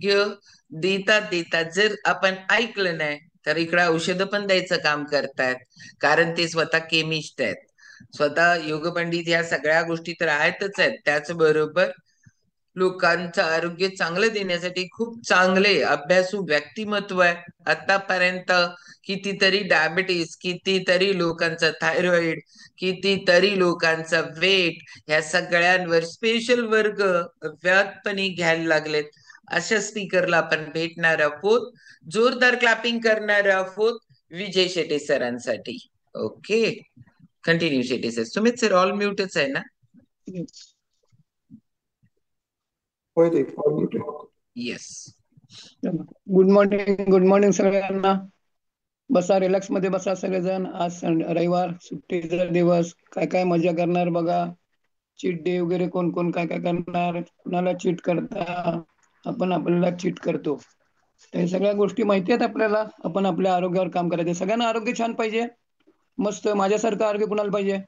आरोग्य देतात देतात, जर आपण ऐकलं नाही तर इकडे औषधं पण द्यायचं काम करतायत. कारण ते स्वतः केमिस्ट आहेत. स्वतः योगपंडित ह्या सगळ्या गोष्टी तर आहेतच आहेत, त्याचबरोबर लोकांचं आरोग्य चांगलं देण्यासाठी खूप चांगले अभ्यासू व्यक्तिमत्व आहे. आतापर्यंत कितीतरी डायबिटीस, कितीतरी लोकांचा थायरॉइड, कितीतरी लोकांचा वेट, ह्या सगळ्यांवर स्पेशल वर्ग व्यापपणे घ्यायला लागलेत. अशा स्पीकरला आपण भेटणार आहोत, जोरदार क्लॅपिंग करणार आहोत विजय शेटे सरांसाठी. Okay, continue Shete sir. Sumit sir all म्यूटच आहे ना? होय ते. येस. गुड मॉर्निंग सगळ्यांना. बसा, रिलॅक्स मध्ये बसा सगळेजण. आज रविवार, सुट्टीचा दिवस. काय काय मजा करणार बघा. चीट डे वगैरे कोण कोण काय काय करणार, कुणाला चीट करता, आपण आपल्याला चीट करतो. हे सगळ्या गोष्टी माहिती आहेत आपल्याला. आपण आपल्या आरोग्यावर काम करायचे. सगळ्यांना आरोग्य छान पाहिजे, मस्त माझ्यासारखं आरोग्य कुणाला पाहिजे?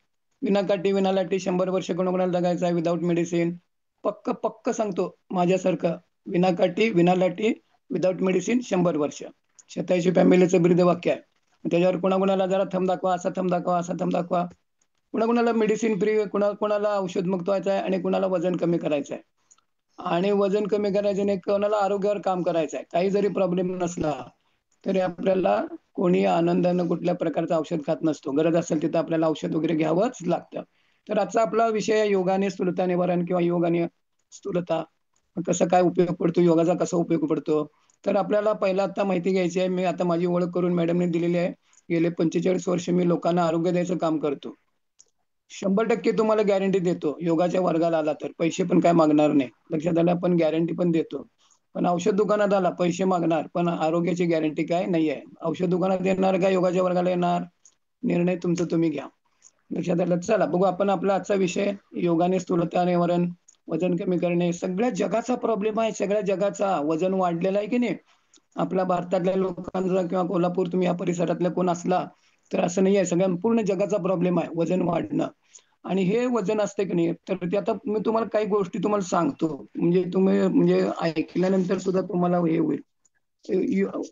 विनाकाठी विनालाटी 100 वर्ष कोणाला जगायचं आहे विदाऊट मेडिसिन. पक्क पक्क सांगतो, माझ्यासारखं विनाकाठी विनालाटी विदाऊट मेडिसिन 100 वर्ष. शतायुषी फॅमिलीचं ब्रीद वाक्य आहे. त्याच्यावर कोणाकोणाला जरा थंब दाखवा, असा थंब दाखवा, असा थंब दाखवा. कुणाकुणाला मेडिसिन फ्री, कोणाला औषध मुक्त व्हायचं आहे आणि कुणाला वजन कमी करायचं आहे. आणि वजन कमी करायचं नाही, कोणाला आरोग्यावर काम करायचं आहे. काही जरी प्रॉब्लेम नसला तरी आपल्याला कोणी आनंदानं कुठल्या प्रकारचं औषध खात नसतो. गरज असेल तिथं आपल्याला औषध वगैरे घ्यावंच लागतं. तर आजचा आपला विषय आहे योगाने स्थूलता निवारण किंवा योगाने स्थूलता. कसं काय उपयोग पडतो, योगाचा कसा उपयोग पडतो. तर आपल्याला पहिला आता माहिती घ्यायची आहे. मी आता माझी ओळख करून मॅडमने दिलेली आहे. गेले 45 वर्ष मी लोकांना आरोग्य द्यायचं काम करतो. 100% तुम्हाला गॅरंटी देतो, योगाच्या वर्गाला आला तर पैसे पण काय मागणार नाही. लक्षात आलं? पण गॅरंटी पण देतो. पण औषध दुकानात आला पैसे मागणार, पण आरोग्याची गॅरंटी काय नाही आहे. औषध दुकानात येणार का योगाच्या वर्गाला येणार, निर्णय तुमचा तुम्ही घ्या. लक्षात आलं? चला बघू आपण आपला आजचा विषय, योगाने स्थूलता निवारण, वजन कमी करणे. सगळ्या जगाचा प्रॉब्लेम आहे, सगळ्या जगाचा. वजन वाढलेलं आहे की नाही आपल्या भारतातल्या लोकांचा, किंवा कोल्हापूर तुम्ही या परिसरातल्या कोण असला तर असं नाही आहे, सगळ्या पूर्ण जगाचा प्रॉब्लेम आहे वजन वाढणं. आणि हे वजन असते की नाही, तर ते आता मी तुम्हाला काही गोष्टी तुम्हाला सांगतो, म्हणजे तुम्ही म्हणजे ऐकल्यानंतर सुद्धा तुम्हाला हे होईल.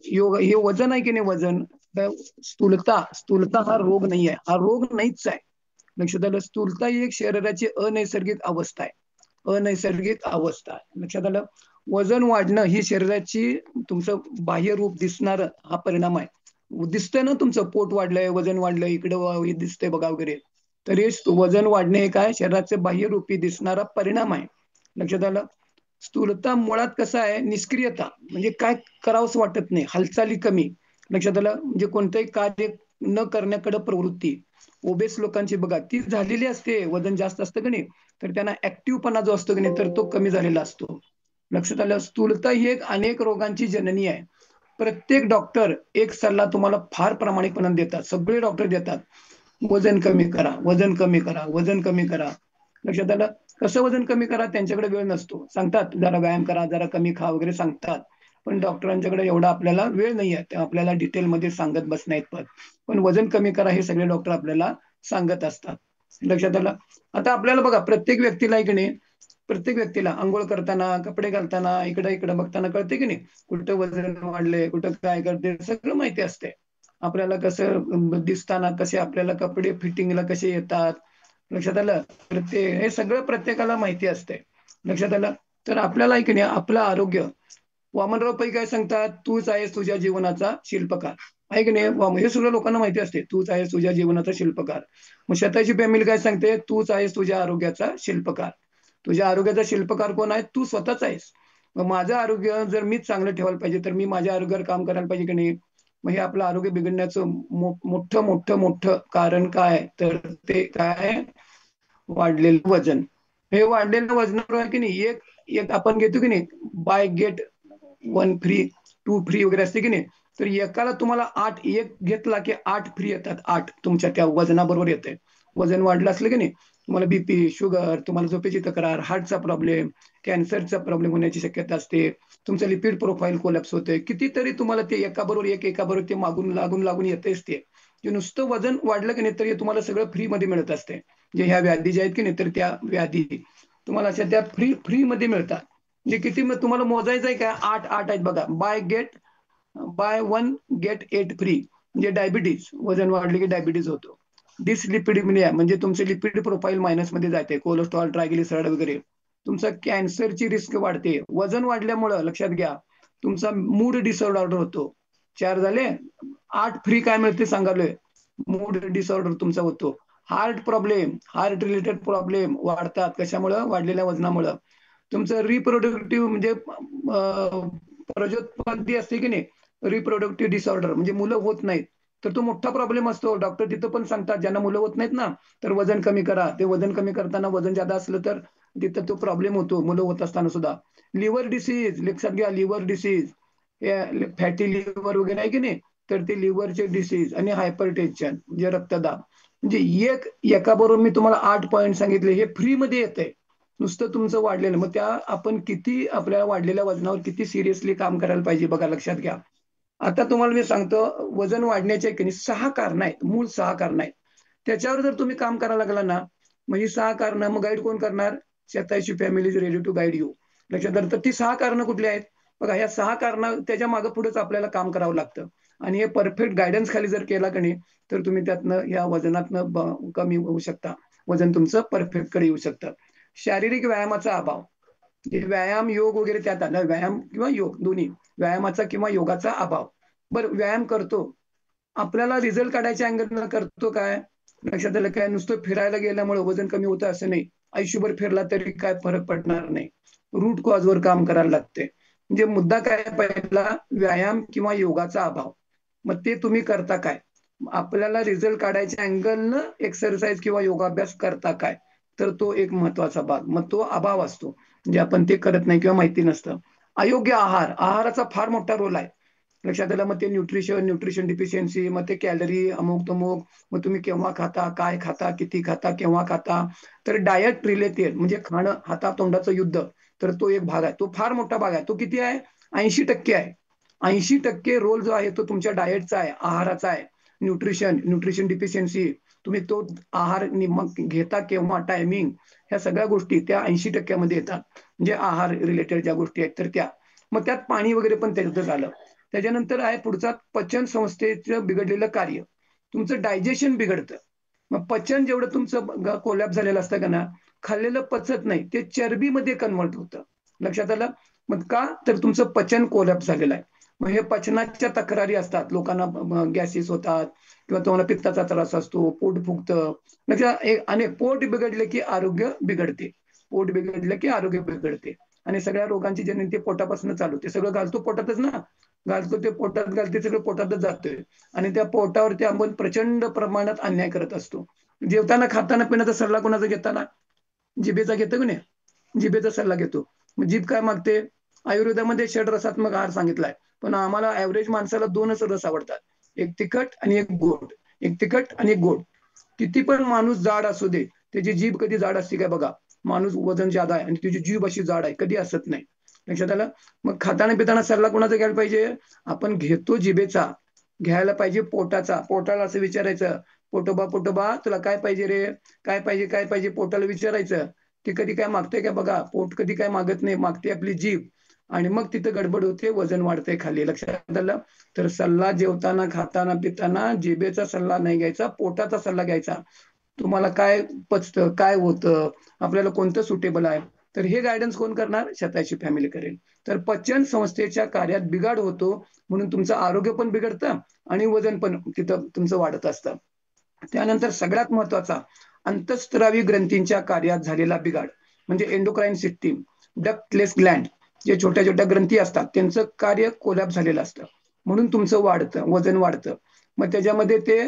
योग हे वजन आहे की नाही, वजन स्थूलता, स्थूलता हा रोग नाही आहे, हा रोग नाहीच आहे. लक्षात आलं? स्थूलता ही एक शरीराची अनैसर्गिक अवस्था आहे, अनैसर्गिक अवस्था. लक्षात आलं? वजन वाढणं ही शरीराची, तुमचं बाह्य रूप दिसणार हा परिणाम आहे. दिसतंय ना तुमचं पोट वाढलंय, वजन वाढलंय, इकडं हे दिसतंय बघा वगैरे. तर हे वजन वाढणे हे काय, शरीराचे बाह्य रूपी दिसणारा परिणाम आहे. लक्षात आलं? स्थूलता मुळात कसं आहे, निष्क्रियता, म्हणजे काय करावंच वाटत नाही, हालचाली कमी. लक्षात आलं? म्हणजे कोणतंही कार्य न करण्याकडे प्रवृत्ती. ओबेस लोकांची बघा ती झालेली असते, वजन जास्त असतं की नाही, तर त्यांना ऍक्टिव्हपणा जो असतो की नाही, तर तो कमी झालेला असतो. लक्षात आलं? स्थूलता ही एक अनेक रोगांची जननी आहे. प्रत्येक डॉक्टर एक सल्ला तुम्हाला फार प्रामाणिकपणे देतात, सगळे डॉक्टर देतात, वजन कमी करा, वजन कमी करा, वजन कमी करा. लक्षात आलं? कसं वजन कमी करा, त्यांच्याकडे वेळ नसतो. सांगतात जरा व्यायाम करा, जरा कमी खा वगैरे सांगतात, पण डॉक्टरांच्याकडे एवढा आपल्याला वेळ नाही आहे, ते आपल्याला डिटेलमध्ये सांगत बसण्यात पण. पण वजन कमी करा हे सगळे डॉक्टर आपल्याला सांगत असतात. लक्षात आलं? आता आपल्याला बघा, प्रत्येक व्यक्तीला आहे की नाही, प्रत्येक व्यक्तीला आंघोळ करताना, कपडे घालताना, इकडे इकडे बघताना कळते की नाही, कुठं वजन वाढलंय, कुठं काय करते, सगळं माहिती असते आपल्याला. कसं दिसताना, कसे आपल्याला कपडे फिटिंगला कसे येतात. लक्षात आलं? हे सगळं प्रत्येकाला माहिती असते. लक्षात आलं? तर आपल्याला की नाही आपलं आरोग्य, वामनराव पै काय सांगतात, तूच आहेस तुझ्या जीवनाचा शिल्पकार. आहे की नाही? हे सगळं लोकांना माहिती असते, तूच आहेस तुझ्या जीवनाचा शिल्पकार. मग शतायुषी फॅमिली काय सांगते, तूच आहेस तुझ्या आरोग्याचा शिल्पकार. तुझ्या आरोग्याचा शिल्पकार कोण आहे? तू स्वतःच आहेस. मग माझं आरोग्य जर मीच चांगलं ठेवायला पाहिजे, तर मी माझ्या आरोग्यावर काम करायला पाहिजे की नाही. मग हे आपलं आरोग्य बिघडण्याचं मोठं मोठं मोठं कारण काय, तर ते काय, वाढलेलं वजन. हे वाढलेलं वजनावर आहे की नाही, एक एक आपण घेतो की नाही, बाय गेट 1 फ्री 2 फ्री वगैरे असते की नाही, तर एकाला तुम्हाला 8, एक घेतला की 8 फ्री येतात. 8 तुमच्या त्या वजनाबरोबर येते. वजन वाढलं असलं की नाही, तुम्हाला बीपी, शुगर, तुम्हाला झोपेची तक्रार, हार्टचा प्रॉब्लेम, कॅन्सरचा प्रॉब्लेम होण्याची शक्यता असते. तुमचं लिपिड प्रोफाईल कोलॅप्स होते. कितीतरी तुम्हाला ते एकाबरोबर एकाबरोबर ते मागून लागून लागून येतेच ते. जे नुसतं वजन वाढलं की नाही, तर हे तुम्हाला सगळं फ्रीमध्ये मिळत असते. जे ह्या व्याधी ज्या आहेत की नाही, तर त्या व्याधी तुम्हाला अशा त्या फ्रीमध्ये मिळतात. म्हणजे किती तुम्हाला मोजायचं आहे का? 8 आहेत बघा. Buy 1 get 8 free. म्हणजे डायबिटीज, वजन वाढले की डायबिटीज होतो. डिसलिपिडमिया म्हणजे तुमचे लिपिड प्रोफाईल मायनसमध्ये जाते, कोलेस्ट्रॉल, ट्रायग्लिसराईड वगैरे. तुमचा कॅन्सरची रिस्क वाढते. वजन वाढल्यामुळं लक्षात घ्या, तुमचा मूड डिसऑर्डर होतो. 4 झाले. 8 फ्री काय मिळते सांगालोय. मूड डिसऑर्डर तुमचा होतो. Heart problem, heart related problem वाढतात. कशामुळं? वाढलेल्या वजनामुळं. तुमचं रिप्रोडक्टिव्ह म्हणजे प्रजोत्पत्ती असते की नाही, रिप्रोडक्टिव्ह डिसऑर्डर म्हणजे मुलं होत नाहीत, तर तो मोठा प्रॉब्लेम असतो. डॉक्टर तिथं पण सांगतात, ज्यांना मुलं होत नाहीत ना, तर वजन कमी करा. ते वजन कमी करताना वजन जादा असलं तर तिथं तो प्रॉब्लेम होतो, मुलं होत असताना सुद्धा. लिव्हर डिसीज लक्षात घ्या, लिव्हर डिसीज, फॅटी लिव्हर वगैरे आहे की नाही, तर ते लिव्हरचे डिसीज आणि हायपरटेन्शन म्हणजे रक्तदाब. म्हणजे एका बरोबर मी तुम्हाला 8 पॉईंट सांगितले, हे फ्री मध्ये येतंय. नुसतं तुमचं वाढलेलं. मग त्या आपण किती आपल्या वाढलेल्या वजनावर किती सिरियसली काम करायला पाहिजे बघा, लक्षात घ्या. आता तुम्हाला मी सांगतो, वजन वाढण्याचे की 6 कारणं आहेत, मूळ 6 कारणं आहेत. त्याच्यावर जर तुम्ही काम करायला लागला ना, मग ही 6 कारणं मग गाईड कोण करणार? शेताची family is ready to guide you. लक्षात आलं? तर ती 6 कारणं कुठली आहेत? बघा, ह्या 6 कारणं त्याच्या मागे पुढेच आपल्याला काम करावं लागतं. आणि हे परफेक्ट गायडन्स खाली जर केला की नाही, तर तुम्ही त्यातनं या वजनातनं कमी होऊ शकता. वजन तुमचं परफेक्ट कडे येऊ शकतं. शारीरिक व्यायामाचा अभाव. व्यायाम, योग वगैरे त्यात आलं. व्यायाम किंवा योग दोन्ही. व्यायामाचा किंवा योगाचा अभाव. बरं, व्यायाम करतो, आपल्याला रिझल्ट काढायच्या अँगलनं करतो काय? लक्षात आलं काय? नुसतं फिरायला गेल्यामुळे वजन कमी होतं असं नाही. आयुष्यभर फिरला तरी काय फरक पडणार नाही. रूट कॉजवर काम करायला लागते. म्हणजे मुद्दा काय? पहिला व्यायाम किंवा योगाचा अभाव. मग ते तुम्ही करता काय? आपल्याला रिझल्ट काढायच्या अँगलनं एक्सरसाइज किंवा योगाभ्यास करता काय? तर तो एक महत्वाचा भाग. मग तो अभाव असतो, म्हणजे आपण ते करत नाही किंवा माहिती नसतं. अयोग्य आहार, आहाराचा फार मोठा रोल आहे. लक्षात आलं? मग ते न्यूट्रिशन डिफिशियन्सी, मग ते कॅलरी अमुक तमुक, मग तुम्ही केव्हा खाता, काय खाता, किती खाता, केव्हा खाता. तर डायट रिलेटेड म्हणजे खाणं, हातातोंडाचं युद्ध, तर तो एक भाग आहे. तो फार मोठा भाग आहे. तो किती आहे? 80% आहे. 80% रोल जो आहे तो तुमच्या डायटचा आहे, आहाराचा आहे. न्यूट्रिशन डिफिशियन्सी, तुम्ही तो आहार मग घेता केव्हा, टायमिंग, ह्या सगळ्या गोष्टी त्या 80% मध्ये येतात. म्हणजे आहार रिलेटेड ज्या गोष्टी आहेत तर त्या. मग त्यात पाणी वगैरे पण त्याच्यातच आलं. त्याच्यानंतर आहे पुढचा पचन संस्थेचं बिघडलेलं कार्य. तुमचं डायजेशन बिघडतं. मग पचन जेवढं तुमचं कोलॅप झालेलं असतं का ना, खाल्लेलं पचत नाही, ते चरबीमध्ये कन्वर्ट होतं. लक्षात आलं? मग का? तर तुमचं पचन कोलॅप झालेलं आहे. मग हे पचनाच्या तक्रारी असतात, लोकांना गॅसेस होतात किंवा तुम्हाला पित्ताचा त्रास असतो, पोट फुगतं. आणि पोट बिघडले की आरोग्य बिघडते. पोट बिघडलं की आरोग्य बिघडते. आणि सगळ्या रोगांची जननी पोटापासून चालू. ते सगळं घालतो पोटातच ना, घालतो ते पोटात, घालते सगळं पोटातच जातोय. आणि त्या पोटावरती आपण प्रचंड प्रमाणात अन्याय करत असतो. जेवताना, खाताना, पिण्याचा सल्ला कोणाचा घेताना? जिभेचा घेतो की नाही? जिभेचा सल्ला घेतो. मग जीभ काय मागते? आयुर्वेदामध्ये षडरसात्मक आहार सांगितलाय, पण आम्हाला ऍव्हरेज माणसाला 2च रस आवडतात, एक तिखट आणि एक गोड. एक तिखट आणि एक गोड. किती पण माणूस जाड असू दे, त्याची जीभ कधी जाड असते काय बघा. माणूस वजन जादा आहे आणि त्याची जीभ अशी जाड आहे, कधी असत नाही. लक्षात आलं? मग खाताना पिताना सल्ला कोणाचा घ्यायला पाहिजे? आपण घेतो जिभेचा, घ्यायला पाहिजे पोटाचा. पोटाला असं विचारायचं, पोटोबा तुला काय पाहिजे रे? काय पाहिजे, काय पाहिजे, पोटाला विचारायचं. ती कधी काय मागते का बघा? पोट कधी काय मागत नाही, मागते आपली जीभ. आणि मग तिथं गडबड होते, वजन वाढतंय खाली. लक्षात आलं? तर सल्ला जेवताना, खाताना, पिताना जिभेचा सल्ला नाही घ्यायचा, पोटाचा सल्ला घ्यायचा. तुम्हाला काय पचतं, काय होतं, आपल्याला कोणतं सुटेबल आहे, तर हे गायडन्स कोण करणार? शतायची फॅमिली करेल. तर पचन संस्थेच्या कार्यात बिघाड होतो, म्हणून तुमचं आरोग्य पण बिघडतं आणि वजन पण तिथं तुमचं वाढत असतं. त्यानंतर सगळ्यात महत्वाचा, अंतःस्त्रावी ग्रंथींच्या कार्यात झालेला बिघाड म्हणजे एंडोक्राईन सिस्टीम, डक्टलेस ग्लँड, जे छोट्या छोट्या ग्रंथी असतात त्यांचं कार्य कोलॅप झालेलं असतं, म्हणून तुमचं वाढतं, वजन वाढतं. मग त्याच्यामध्ये ते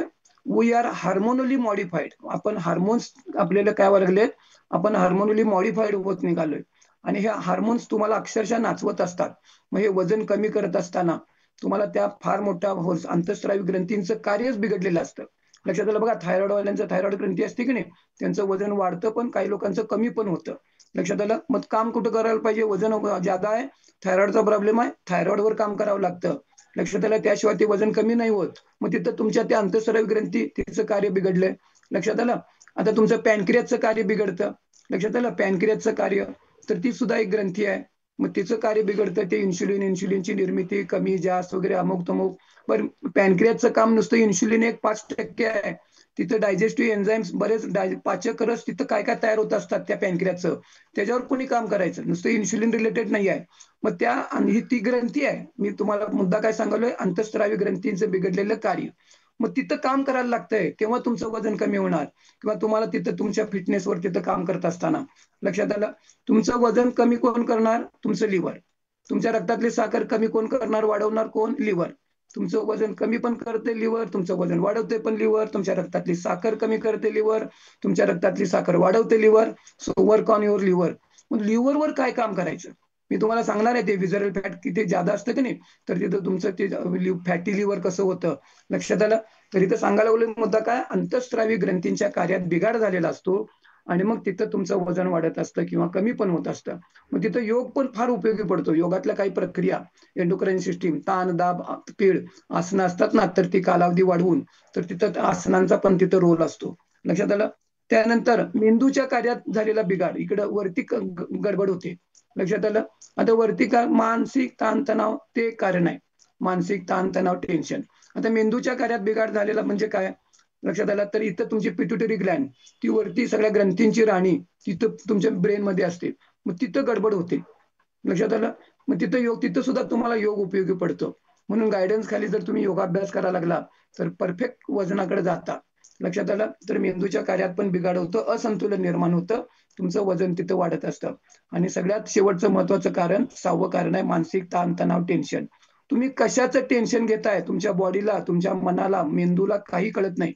वी आर हार्मोनली मॉडिफाईड, आपण हार्मोन्स आपल्याला काय लागलेत, आपण हार्मोनली मॉडिफाईड होत निघालोय. आणि हे हार्मोन्स तुम्हाला अक्षरशः नाचवत असतात. मग हे वजन कमी करत असताना तुम्हाला त्या फार मोठ्या अंतःस्रावी ग्रंथींचं कार्यच बिघडलेलं असतं. लक्षात आलं बघा? थायरॉइडवाल्यांचं थायरॉइड ग्रंथी असते की नाही, त्यांचं वजन वाढतं पण काही लोकांचं कमी पण होतं. लक्षात आलं? मग काम कुठं करायला पाहिजे? वजन ज्यादा आहे, थायरॉइडचा प्रॉब्लेम आहे, थायरॉइडवर काम करावं लागतं. लक्षात आलं? त्याशिवाय ते वजन कमी नाही होत. मग तिथं तुमच्या त्या अंतःस्रावी ग्रंथी तिचं कार्य बिघडलंय. लक्षात आलं? आता तुमचं पॅनक्रियाचं कार्य बिघडतं. लक्षात आलं? पॅनक्रियाचं कार्य, तर ती सुद्धा एक ग्रंथी आहे. मग तिचं कार्य बिघडतं. ते इन्शुलिनची निर्मिती कमी जास्त वगैरे अमुक तमुक. पण पॅनक्रियाचं काम नुसतं इन्शुलिन एक 5% आहे. तिथं डायजेस्टिव्ह एन्झाईम्स बरेच पाचक रस तिथं काय काय तयार होत असतात त्या पॅनक्रियाचं. त्याच्यावर कोणी काम करायचं, नुसतं इन्शुलिन रिलेटेड नाही आहे. मग त्या आणि ही ती ग्रंथी आहे. मी तुम्हाला मुद्दा काय सांगालोय, अंतःस्रावी ग्रंथींचं बिघडलेलं कार्य. मग तिथं काम करायला लागतंय, तेव्हा तुमचं वजन कमी होणार. किंवा तुम्हाला तिथं तुमच्या फिटनेसवर तिथं काम करत असताना लक्षात आलं. तुमचं वजन कमी कोण करणार? तुमचं लिव्हर. तुमच्या रक्तातली साखर कमी कोण करणार, वाढवणार कोण? लिव्हर. तुमचं वजन कमी पण करते लिव्हर, तुमचं वजन वाढवते पण लिव्हर. तुमच्या रक्तातली साखर कमी करते लिव्हर, तुमच्या रक्तातली साखर वाढवते liver. So work on your liver. मग लिव्हरवर काय काम करायचं मी तुम्हाला सांगणार आहे. ते विजरल फॅट किती जादा असतं की नाही, तर तिथं तुमचं ते फॅटी लिव्हर कसं होतं लक्षात आलं. तर इथं सांगायला लागलो मुद्दा काय, अंतःस्रावी ग्रंथींच्या कार्यात बिघाड झालेला असतो आणि मग तिथं तुमचं वजन वाढत असतं किंवा कमी पण होत असतं. मग तिथं योग पण फार उपयोगी पडतो. योगातल्या काही प्रक्रिया, एंडोक्राईन सिस्टीम, ताण दाब पीड आसनं असतात ना, तर ती कालावधी वाढवून तर तिथं आसनांचा पण तिथं रोल असतो. लक्षात आलं. त्यानंतर मेंदूच्या कार्यात झालेला बिघाड, इकडं वरती गडबड होते. लक्षात आलं. आता वरती का मानसिक ताणतणाव ते कारण आहे. मानसिक ताणतणाव टेन्शन. आता मेंदूच्या कार्यात बिघाड झालेला म्हणजे काय लक्षात आलं, तर इथं तुमची पिट्युटरी ग्लॅन्ड, ती वरती सगळ्या ग्रंथींची राणी तिथं तुमच्या ब्रेन मध्ये असते. मग तिथं गडबड होते. लक्षात आलं. मग तिथं सुद्धा तुम्हाला योग उपयोगी पडतो. म्हणून गायडन्स खाली जर तुम्ही योगाभ्यास करायला लागला तर परफेक्ट वजनाकडे जाता. लक्षात आलं. तर मेंदूच्या कार्यात पण बिघाड होतं, असंतुलन निर्माण होतं, तुमचं वजन तिथं वाढत असतं. आणि सगळ्यात शेवटचं महत्वाचं कारण, 6वं कारण आहे मानसिक ताणतणाव टेन्शन. तुम्ही कशाचं टेन्शन घेताय, तुमच्या बॉडीला, तुमच्या मनाला, मेंदूला काही कळत नाही.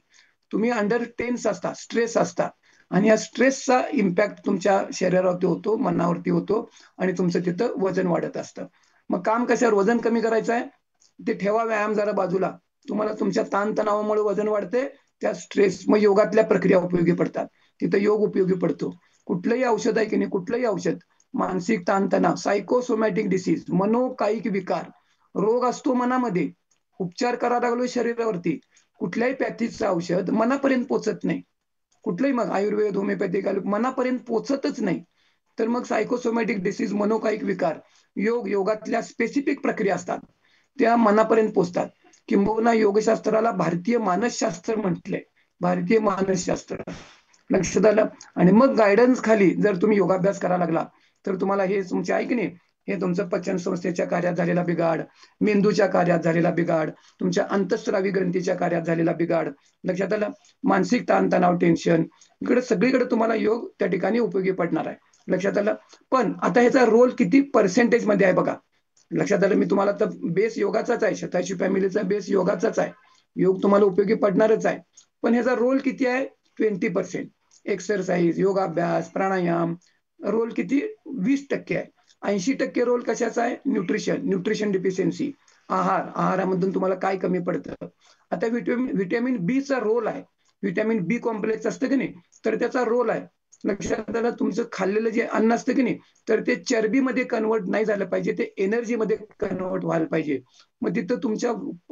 तुम्ही अंडर टेन्स असता, स्ट्रेस असता, आणि या स्ट्रेसचा इम्पॅक्ट तुमच्या शरीरावरती होतो, मनावरती होतो, आणि तुमचं तिथं वजन वाढत असतं. मग काम कशावर, वजन कमी करायचं आहे, ते ठेवा व्यायाम जरा बाजूला. तुम्हाला तुमच्या ताणतणावामुळे वजन वाढते, त्या स्ट्रेस, मग योगातल्या प्रक्रिया उपयोगी पडतात. तिथं योग उपयोगी पडतो. कुठलंही औषध आहे की नाही, कुठलंही औषध, मानसिक ताणतणाव, सायकोसोमॅटिक डिसीज, मनोकायिक विकार, रोग असतो मनामध्ये, उपचार करायला लागलो शरीरावरती, कुठल्याही पॅथीचं औषध मनापर्यंत पोचत नाही. कुठलंही मग आयुर्वेद, होमिओपॅथिक, मनापर्यंत पोचतच नाही. तर मग सायकोसोमॅटिक डिसीज, मनोकायिक विकार, योगातल्या स्पेसिफिक प्रक्रिया असतात, त्या मनापर्यंत पोचतात. किंबहुना योगशास्त्राला भारतीय मानसशास्त्र म्हटलंय. भारतीय मानसशास्त्र. लक्षात आलं. आणि मग गायडन्स खाली जर तुम्ही योगाभ्यास करायला लागला तर तुम्हाला हे तुमचे आहे की नाही, हे तुमचं पचन संस्थेच्या कार्यात झालेला बिघाड, मेंदूच्या कार्यात झालेला बिघाड, तुमच्या अंतःस्रावी ग्रंथीच्या कार्यात झालेला बिघाड, लक्षात आलं, मानसिक ताणतणाव टेन्शन, इकडे सगळीकडे तुम्हाला योग त्या ठिकाणी उपयोगी पडणार आहे. लक्षात आलं. पण आता ह्याचा रोल किती पर्सेंटेज मध्ये आहे बघा. लक्षात आलं. मी तुम्हाला तर बेस योगाचाच आहे, शतायुषी फॅमिलीचा बेस योगाचाच आहे. योग तुम्हाला उपयोगी पडणारच आहे. पण ह्याचा रोल किती आहे? 20%. एक्सरसाइज, योगाभ्यास, प्राणायाम, रोल किती? 20% आहे. 80% रोल कशाचा आहे? न्यूट्रिशन डिफिशियन्सी, आहारामधून तुम्हाला काय कमी पडतं. आता व्हिटॅमिन बी चा रोल आहे. व्हिटॅमिन बी कॉम्प्लेक्स असतं की नाही, तर त्याचा रोल आहे. लक्षात आलं. तुमचं खाल्लेलं जे अन्न असतं की नाही, तर ते चरबीमध्ये कन्वर्ट नाही झालं पाहिजे, ते एनर्जीमध्ये कन्वर्ट व्हायला पाहिजे. मग तिथं तुमच्या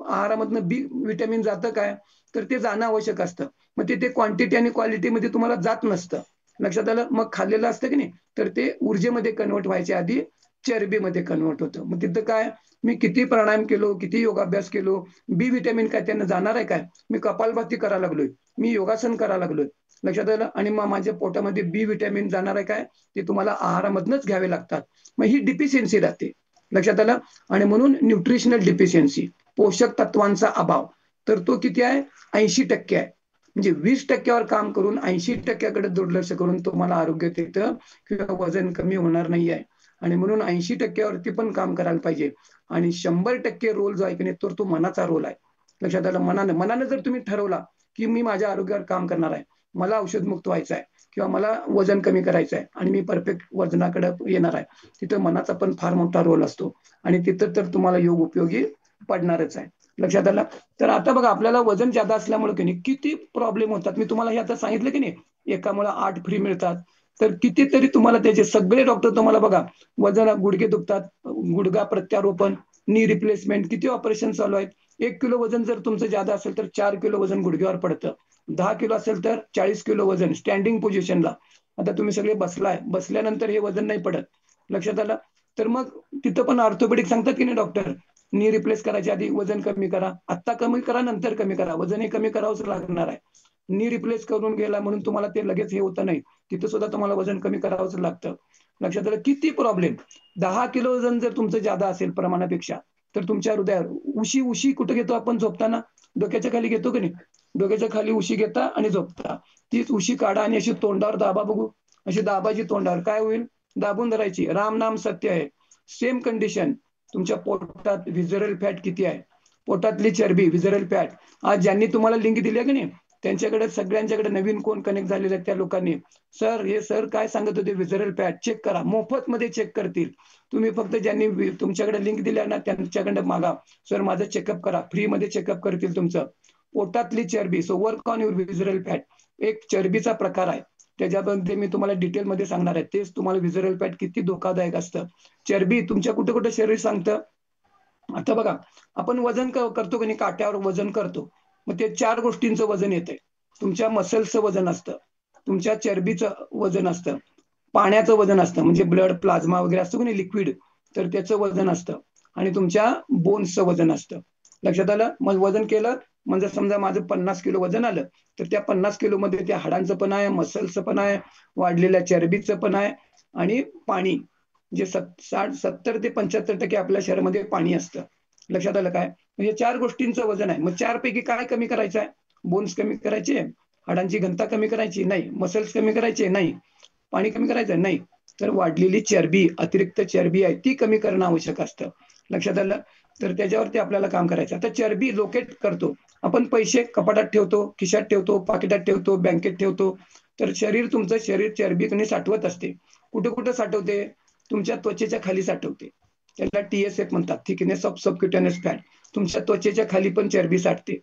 आहारामधनं बी व्हिटॅमिन जातं काय, तर ते जाणं आवश्यक असतं. मग ते क्वांटिटी आणि क्वालिटीमध्ये तुम्हाला जात नसतं. लक्षात आलं. मग खाल्लेलं असतं की नाही, तर ते ऊर्जेमध्ये कन्वर्ट व्हायच्या आधी चरबीमध्ये कन्वर्ट होतं. मग तिथं काय, मी किती प्राणायाम केलो, किती योगाभ्यास केलो, बी व्हिटॅमिन काय त्यांना जाणार आहे काय? मी कपालभाती करायला लागलोय, मी योगासन करायला लागलोय, लक्षात आलं, आणि मग माझ्या पोटामध्ये बी व्हिटॅमिन जाणार आहे काय? ते तुम्हाला आहारामधनच घ्यावे लागतात. मग ही डिफिशियन्सी राहते. लक्षात आलं. आणि म्हणून न्यूट्रिशनल डिफिशियन्सी, पोषक तत्वांचा अभाव, तर तो किती आहे? 80% आहे. म्हणजे 20%वर काम करून 80%कडे दुर्लक्ष करून तुम्हाला आरोग्य तिथं किंवा वजन कमी होणार नाही आहे. आणि म्हणून 80%वरती पण काम करायला पाहिजे. आणि 100% रोल जो आहे की नाही, तो मनाचा रोल आहे. लक्षात आलं. मनानं जर तुम्ही ठरवला की मी माझ्या आरोग्यावर काम करणार आहे, मला औषधमुक्त व्हायचं आहे, किंवा मला वजन कमी करायचं आहे आणि मी परफेक्ट वजनाकडे येणार आहे, तिथं मनाचा पण फार मोठा रोल असतो. आणि तिथं तर तुम्हाला योग उपयोगी पडणारच आहे. लक्षात आलं. तर आता बघा, आपल्याला वजन जादा असल्यामुळे की नाही किती प्रॉब्लेम होतात. मी तुम्हाला हे आता सांगितलं की नाही, एकामुळे 8 फ्री मिळतात. तर कितीतरी तुम्हाला त्याचे सगळे डॉक्टर तुम्हाला बघा, वजन, गुडघे दुखतात, गुडघा प्रत्यारोपण, नी रिप्लेसमेंट, किती ऑपरेशन चालू आहेत. 1 किलो वजन जर तुमचं जादा असेल तर 4 किलो वजन गुडघ्यावर पडतं. 10 किलो असेल तर 40 किलो वजन स्टँडिंग पोझिशनला. आता तुम्ही सगळे बसलाय, बसल्यानंतर हे वजन नाही पडत. लक्षात आलं. तर मग तिथं पण ऑर्थोपेडिक सांगतात की नाही डॉक्टर, नी रिप्लेस करायच्या आधी वजन कमी करा, आत्ता कमी करा, नंतर कमी करा, वजन हे कमी करावंच लागणार आहे. नी रिप्लेस करून गेला म्हणून तुम्हाला ते लगेच हे होतं नाही, तिथं सुद्धा तुम्हाला वजन कमी करावंच लागतं. लक्षात आलं? किती प्रॉब्लेम, 10 किलो वजन जर तुमचं जादा असेल प्रमाणापेक्षा, तर तुमच्या हृदयावर उशी उशी कुठे घेतो आपण झोपताना? डोक्याच्या खाली घेतो की नाही? डोक्याच्या खाली उशी घेता आणि झोपता. तीच उशी काढा आणि अशी तोंडावर दाबा बघू. अशी दाबाची तोंडावर, काय होईल? दाबून धरायची. राम नाम सत्य आहे. Same condition. तुमच्या पोटात व्हिजरल फॅट किती आहे? पोटातली चरबी, व्हिजरल फॅट. आज ज्यांनी तुम्हाला लिंक दिली आहे की नाही, त्यांच्याकडे सगळ्यांच्याकडे नवीन कोण कनेक्ट झालेले आहेत त्या लोकांनी, सर हे सर काय सांगत होते, व्हिजरल फॅट चेक करा. मोफत मध्ये चेक करतील. तुम्ही फक्त ज्यांनी तुमच्याकडे लिंक दिल्या ना त्यांच्याकडे मागा, सर माझं चेकअप करा. फ्री मध्ये चेकअप करतील तुमचं. पोटातली चरबी, so work on your visceral fat. एक चरबीचा प्रकार आहे, त्याच्याबद्दल मी तुम्हाला डिटेलमध्ये सांगणार आहे. तेच तुम्हाला व्हिजरल फॅट किती धोकादायक असतं. चरबी तुमच्या कुठे कुठे शरीर सांगतं. आता बघा, आपण वजन करतो की नाही, काट्यावर वजन करतो, मग ते 4 गोष्टींचं वजन येतंय. तुमच्या मसल्सचं वजन असतं, तुमच्या चरबीचं वजन असतं, पाण्याचं वजन असतं, म्हणजे ब्लड प्लाझ्मा वगैरे असतं की नाही लिक्विड, तर त्याचं वजन असतं, आणि तुमच्या बोन्सचं वजन असतं. लक्षात आलं? मग वजन केलं म्हणजे समजा माझं 50 किलो वजन आलं, तर त्या 50 किलो मध्ये त्या हाडांचं पण आहे, मसल्सचं पण आहे, वाढलेल्या चरबीचं पण आहे, आणि पाणी, जे 70 ते 75% आपल्या शरीरामध्ये पाणी असतं. लक्षात आलं काय? म्हणजे 4 गोष्टींचं वजन आहे. मग 4 पैकी काय कमी करायचं आहे? बोन्स कमी करायचे, हाडांची घनता कमी करायची नाही, मसल्स कमी करायचे नाही, पाणी कमी करायचं नाही, तर वाढलेली चरबी, अतिरिक्त चरबी आहे ती कमी करणं आवश्यक असतं. लक्षात आलं? तर त्याच्यावरती आपल्याला काम करायचं. आता चरबी लोकेट करतो आपण. पैसे कपाटात ठेवतो, खिशात ठेवतो, पाकिटात ठेवतो, बँकेत ठेवतो. तर तुमचं शरीर चरबी साठवत असते. कुठे कुठे साठवते? तुमच्या त्वचेच्या खाली साठवते. त्याला TSF म्हणतात, थिकनेस ऑफ सबक्युटेनियस फॅट. तुमच्या त्वचेच्या खाली पण चरबी साठते.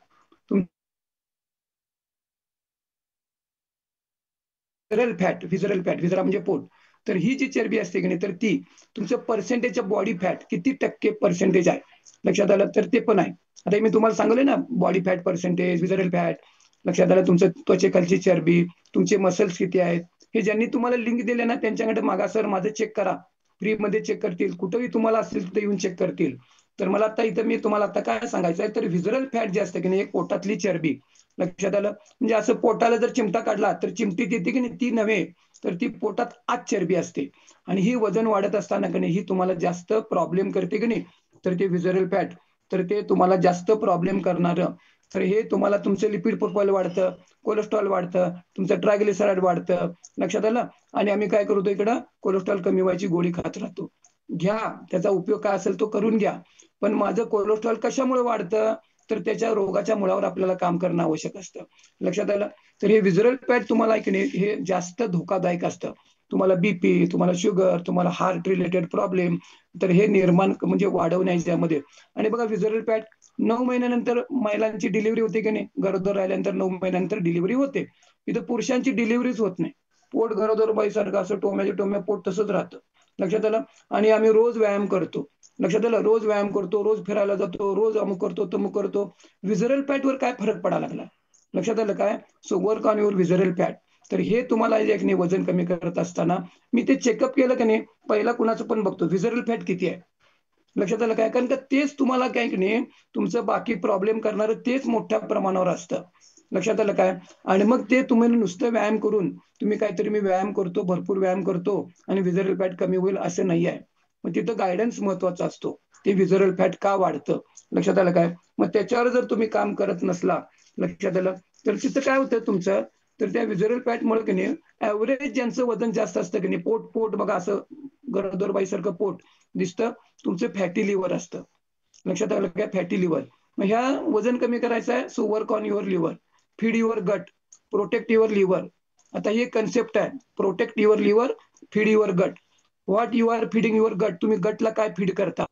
व्हिजरल फॅट म्हणजे पोट. तर ही जी चरबी असते की नाही, तर ती तुमचं पर्सेंटेज ऑफ बॉडी फॅट किती टक्के पर्सेंटेज आहे, लक्षात आलं? तर ते पण आहे. आता मी तुम्हाला सांगले ना, बॉडी फॅट पर्सेंटेज, व्हिजरल फॅट. लक्षात आलं? तुमचं त्वचेखालची चरबी, तुमचे मसल्स किती आहेत, हे ज्यांनी तुम्हाला लिंक दिले ना त्यांच्याकडे मागा, सर माझं चेक करा. फ्री मध्ये चेक करतील, कुठेही तुम्हाला असेल तिथे येऊन चेक करतील. तर मला आता इथं मी तुम्हाला आता काय सांगायचं आहे, तर व्हिजरल फॅट जे असतं की नाही, एक पोटातली चरबी. लक्षात आलं? म्हणजे असं पोटाला जर चिमटा काढला तर चिमटीत येते की नाही, ती नव्हे, तर ती पोटात आत चरबी असते. आणि ही वजन वाढत असताना की नाही, ही तुम्हाला जास्त प्रॉब्लेम करते की नाही, तर ते व्हिजरल फॅट, तर ते तुम्हाला जास्त प्रॉब्लेम करणारं. तर हे तुम्हाला तुमचं लिपिड प्रोफाईल वाढतं, कोलेस्ट्रॉल वाढतं, तुमचं ट्रायग्लिसराईड वाढतं. लक्षात आलं? आणि आम्ही काय करतो इकडं, कोलेस्ट्रॉल कमी व्हायची गोळी खात राहतो. घ्या, त्याचा उपयोग काय असेल तो करून घ्या. पण माझं कोलेस्ट्रॉल कशामुळे वाढतं, तर त्याच्या रोगाच्या मुळावर आपल्याला काम करणं आवश्यक असतं. लक्षात आलं? तर हे व्हिजरल फॅट तुम्हाला की नाही, हे जास्त धोकादायक असतं. तुम्हाला बीपी, तुम्हाला शुगर, तुम्हाला हार्ट रिलेटेड प्रॉब्लेम, तर हे निर्माण म्हणजे वाढवण्यामध्ये. आणि बघा, व्हिजरल फॅट 9 महिन्यानंतर महिलांची डिलिव्हरी होते की नाही, गरोदर राहिल्यानंतर 9 महिन्यानंतर डिलिव्हरी होते. इथं पुरुषांची डिलिव्हरीच होत नाही. पोट गरोदर बाईसारखं असं टोम्याचे टोम्या पोट तसंच राहतं. लक्षात आलं? आणि आम्ही रोज व्यायाम करतो. लक्षात आलं? रोज व्यायाम करतो, रोज फिरायला जातो, रोज अमुक करतो, तमुक करतो. व्हिजरल फॅटवर काय फरक पडायला लागला? लक्षात आलं काय? So work on your visceral fat. तर हे तुम्हाला एक नाही, वजन कमी करत असताना मी ते चेकअप केलं की नाही, पहिला कुणाचं पण बघतो व्हिजरल फॅट किती आहे. लक्षात आलं काय? कारण का तेच तुम्हाला काय की नाही, तुमचं बाकी प्रॉब्लेम करणारं तेच मोठ्या प्रमाणावर असतं. लक्षात आलं काय? आणि मग ते तुम्ही नुसतं व्यायाम करून, तुम्ही काहीतरी मी व्यायाम करतो, भरपूर व्यायाम करतो आणि व्हिजरल फॅट कमी होईल असं नाही आहे. मग तिथं गायडन्स महत्वाचा असतो. ते व्हिजरल फॅट का वाढतं, लक्षात आलं काय? मग त्याच्यावर जर तुम्ही काम करत नसला, लक्षात आलं, तर तिथं काय होतं तुमचं, तर त्या व्हिजरल फॅटमुळे की नाही, ऍव्हरेज ज्यांचं वजन जास्त असतं की नाही, पोट बघा असं गरोदरबाईसारखं पोट दिसतं, तुमचं फॅटी लिव्हर असतं. लक्षात आलं काय? Fatty liver. मग ह्या वजन कमी करायचं आहे, so work on your liver, feed your gut, protect your liver. आता ही कन्सेप्ट आहे, protect your liver, feed your gut. What you are feeding your gut, तुम्ही गटला काय फीड करता.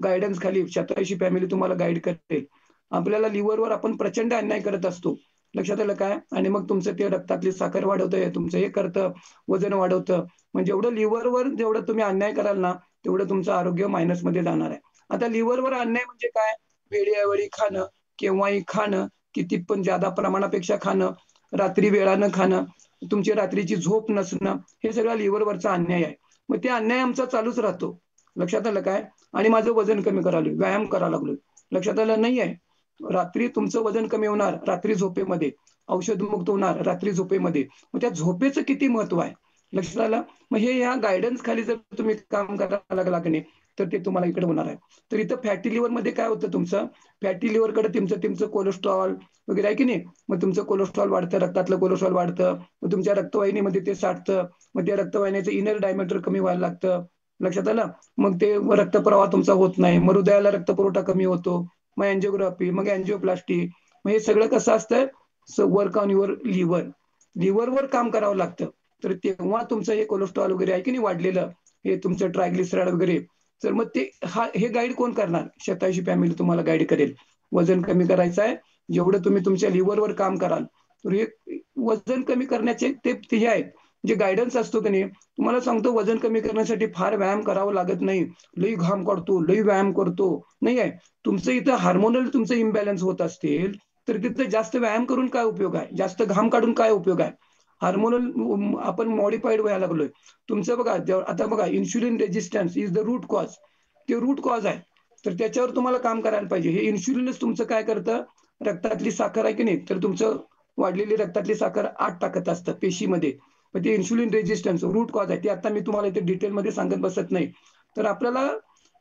गायडन्स खाली 87 फॅमिली तुम्हाला गाईड करेल. आपल्याला लिव्हरवर आपण प्रचंड अन्याय करत असतो. लक्षात आलं काय? आणि मग तुमचं ते रक्तातली साखर वाढवतंय, तुमचं हे करतं, वजन वाढवतं. म्हणजे जेवढं लिव्हरवर जेवढं तुम्ही अन्याय कराल ना, तेवढं तुमचं आरोग्य मायनसमध्ये जाणार आहे. आता लिव्हरवर अन्याय म्हणजे काय? वेळेअवेळी खाणं, केव्हाही खाणं, किती पण जादा प्रमाणापेक्षा खाणं, रात्री वेळानं खाणं, तुमची रात्रीची झोप नसणं, हे सगळं लिव्हरवरचा अन्याय आहे. मग ते अन्याय आमचा चालूच राहतो. लक्षात आलं काय? आणि माझं वजन कमी करायला व्यायाम करायला लागलोय, लक्षात आलं नाही आहे. रात्री तुमचं वजन कमी होणार रात्री झोपेमध्ये, औषध मुक्त होणार रात्री झोपेमध्ये. मग त्या झोपेचं किती महत्व आहे, लक्षात आलं? मग हे या गायडन्स खाली जर तुम्ही काम करायला लागला की नाही, तर ते तुम्हाला इकडे होणार आहे. तर इथं फॅटी लिव्हर मध्ये काय होतं तुमचं, फॅटी लिव्हरकडे तुमचं कोलेस्ट्रॉल वगैरे आहे की नाही, मग तुमचं कोलेस्ट्रॉल वाढतं, रक्तातलं कोलेस्ट्रॉल वाढतं, मग तुमच्या रक्तवाहिनीमध्ये ते साठतं, मग त्या रक्तवाहिन्याचं इनर डायमीटर कमी व्हायला लागतं, लक्षात आलं? मग ते रक्तप्रवाह तुमचा होत नाही, मग हृदयाला रक्तपुरवठा कमी होतो, मग अँजिओग्राफी, मग अँजिओप्लास्टी. मग हे सगळं कसं असतं, वर्क ऑन युअर लिव्हर, लिव्हरवर काम करावं लागतं. तर तेव्हा तुमचं हे कोलेस्ट्रॉल वगैरे आहे की नाही वाढलेलं, हे तुमचं ट्रायग्लिसराईड वगैरे, तर मग ते हे गाईड कोण करणार? शतायुषी फॅमिली तुम्हाला गाईड करेल. वजन कमी करायचं आहे, जेवढं तुम्ही तुमच्या लिव्हरवर काम कराल, तर हे वजन कमी करण्याचे ते हे आहेत जे गायडन्स असतो की नाही. तुम्हाला सांगतो, वजन कमी करण्यासाठी फार व्यायाम करावा लागत नाही. लई घाम काढतो, लई व्यायाम करतो, नाही आहे. तुमचं इथं हार्मोनल तुमचं इम्बॅलन्स होत असतील, तर तिथं जास्त व्यायाम करून काय उपयोग आहे, जास्त घाम काढून काय उपयोग आहे? हार्मोनल आपण मॉडिफाईड व्हायला लागलोय. तुमचं बघा, आता बघा, insulin resistance is the root cause, ते रूट कॉज आहे. तर त्याच्यावर तुम्हाला काम करायला पाहिजे. हे इन्शुलिनच तुमचं काय करतं, रक्तातली साखर आहे की नाही, तर तुमचं वाढलेली रक्तातली साखर आत टाकत असतं पेशीमध्ये. मग ते इन्शुलिन रेजिस्टन्स रूट कॉज आहे, ते आता मी तुम्हाला इथे डिटेलमध्ये सांगत बसत नाही. तर आपल्याला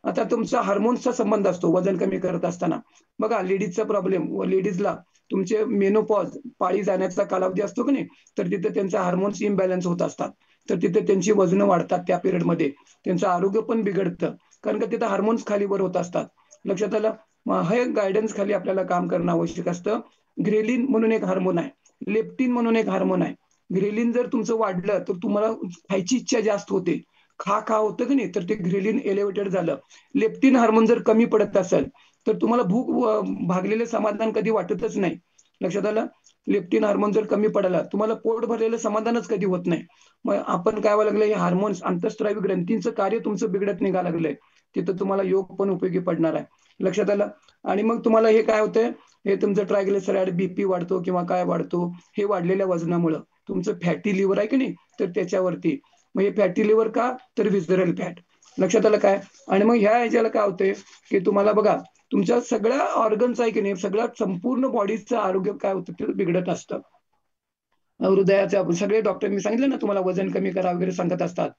आता तुमचा हार्मोन्सचा संबंध असतो वजन कमी करत असताना. बघा, लेडीजचा प्रॉब्लेम, लेडीजला तुमचे मेनोपॉज, पाळी जाण्याचा कालावधी असतो की नाही, तर तिथे त्यांचा हार्मोन्स इम्बॅलन्स होत असतात, तर तिथे त्यांची वजनं वाढतात त्या पिरियडमध्ये, त्यांचं आरोग्य पण बिघडतं, कारण का तिथं हार्मोन्स खाली वर होत असतात, लक्षात आलं? हे गायडन्स खाली आपल्याला काम करणं आवश्यक असतं. ग्रेलिन म्हणून एक हार्मोन आहे, लेप्टिन म्हणून एक हार्मोन आहे. ग्रेलिन जर तुमचं वाढलं तर तुम्हाला खायची इच्छा जास्त होते, खा होतं की नाही, तर ते ग्रेलिन एलिव्हेटेड झालं. लेप्टिन हार्मोन जर कमी पडत असेल, तर तुम्हाला भूक भागलेलं समाधान कधी वाटतच नाही, लक्षात आलं? लेप्टिन हार्मोन जर कमी पडला, तुम्हाला पोट भरलेलं समाधानच कधी होत नाही. मग आपण काय व्हायला लागलं, हे हार्मोन्स, अंतःस्रावी ग्रंथींचं कार्य तुमचं बिघडत निघायला लागलंय. तिथं तुम्हाला योग पण उपयोगी पडणार आहे, लक्षात आलं? आणि मग तुम्हाला हे काय होतंय, हे तुमचं ट्रायग्लिसराईड, बीपी वाढतो किंवा काय वाढतो, हे वाढलेल्या वजनामुळं. तुमचं फॅटी लिव्हर आहे की नाही, तर त्याच्यावरती. मग हे फॅटी लिव्हर का, तर विसरल फॅट, लक्षात आलं काय? आणि मग ह्या ह्याच्याला काय होतंय, की तुम्हाला बघा, तुमच्या सगळ्या ऑर्गन्स आहे की नाही, सगळ्या संपूर्ण बॉडीचं आरोग्य काय होतं, ते बिघडत असतं. हृदयाचं सगळे डॉक्टर मी सांगितलं ना तुम्हाला, वजन कमी करा वगैरे सांगत असतात.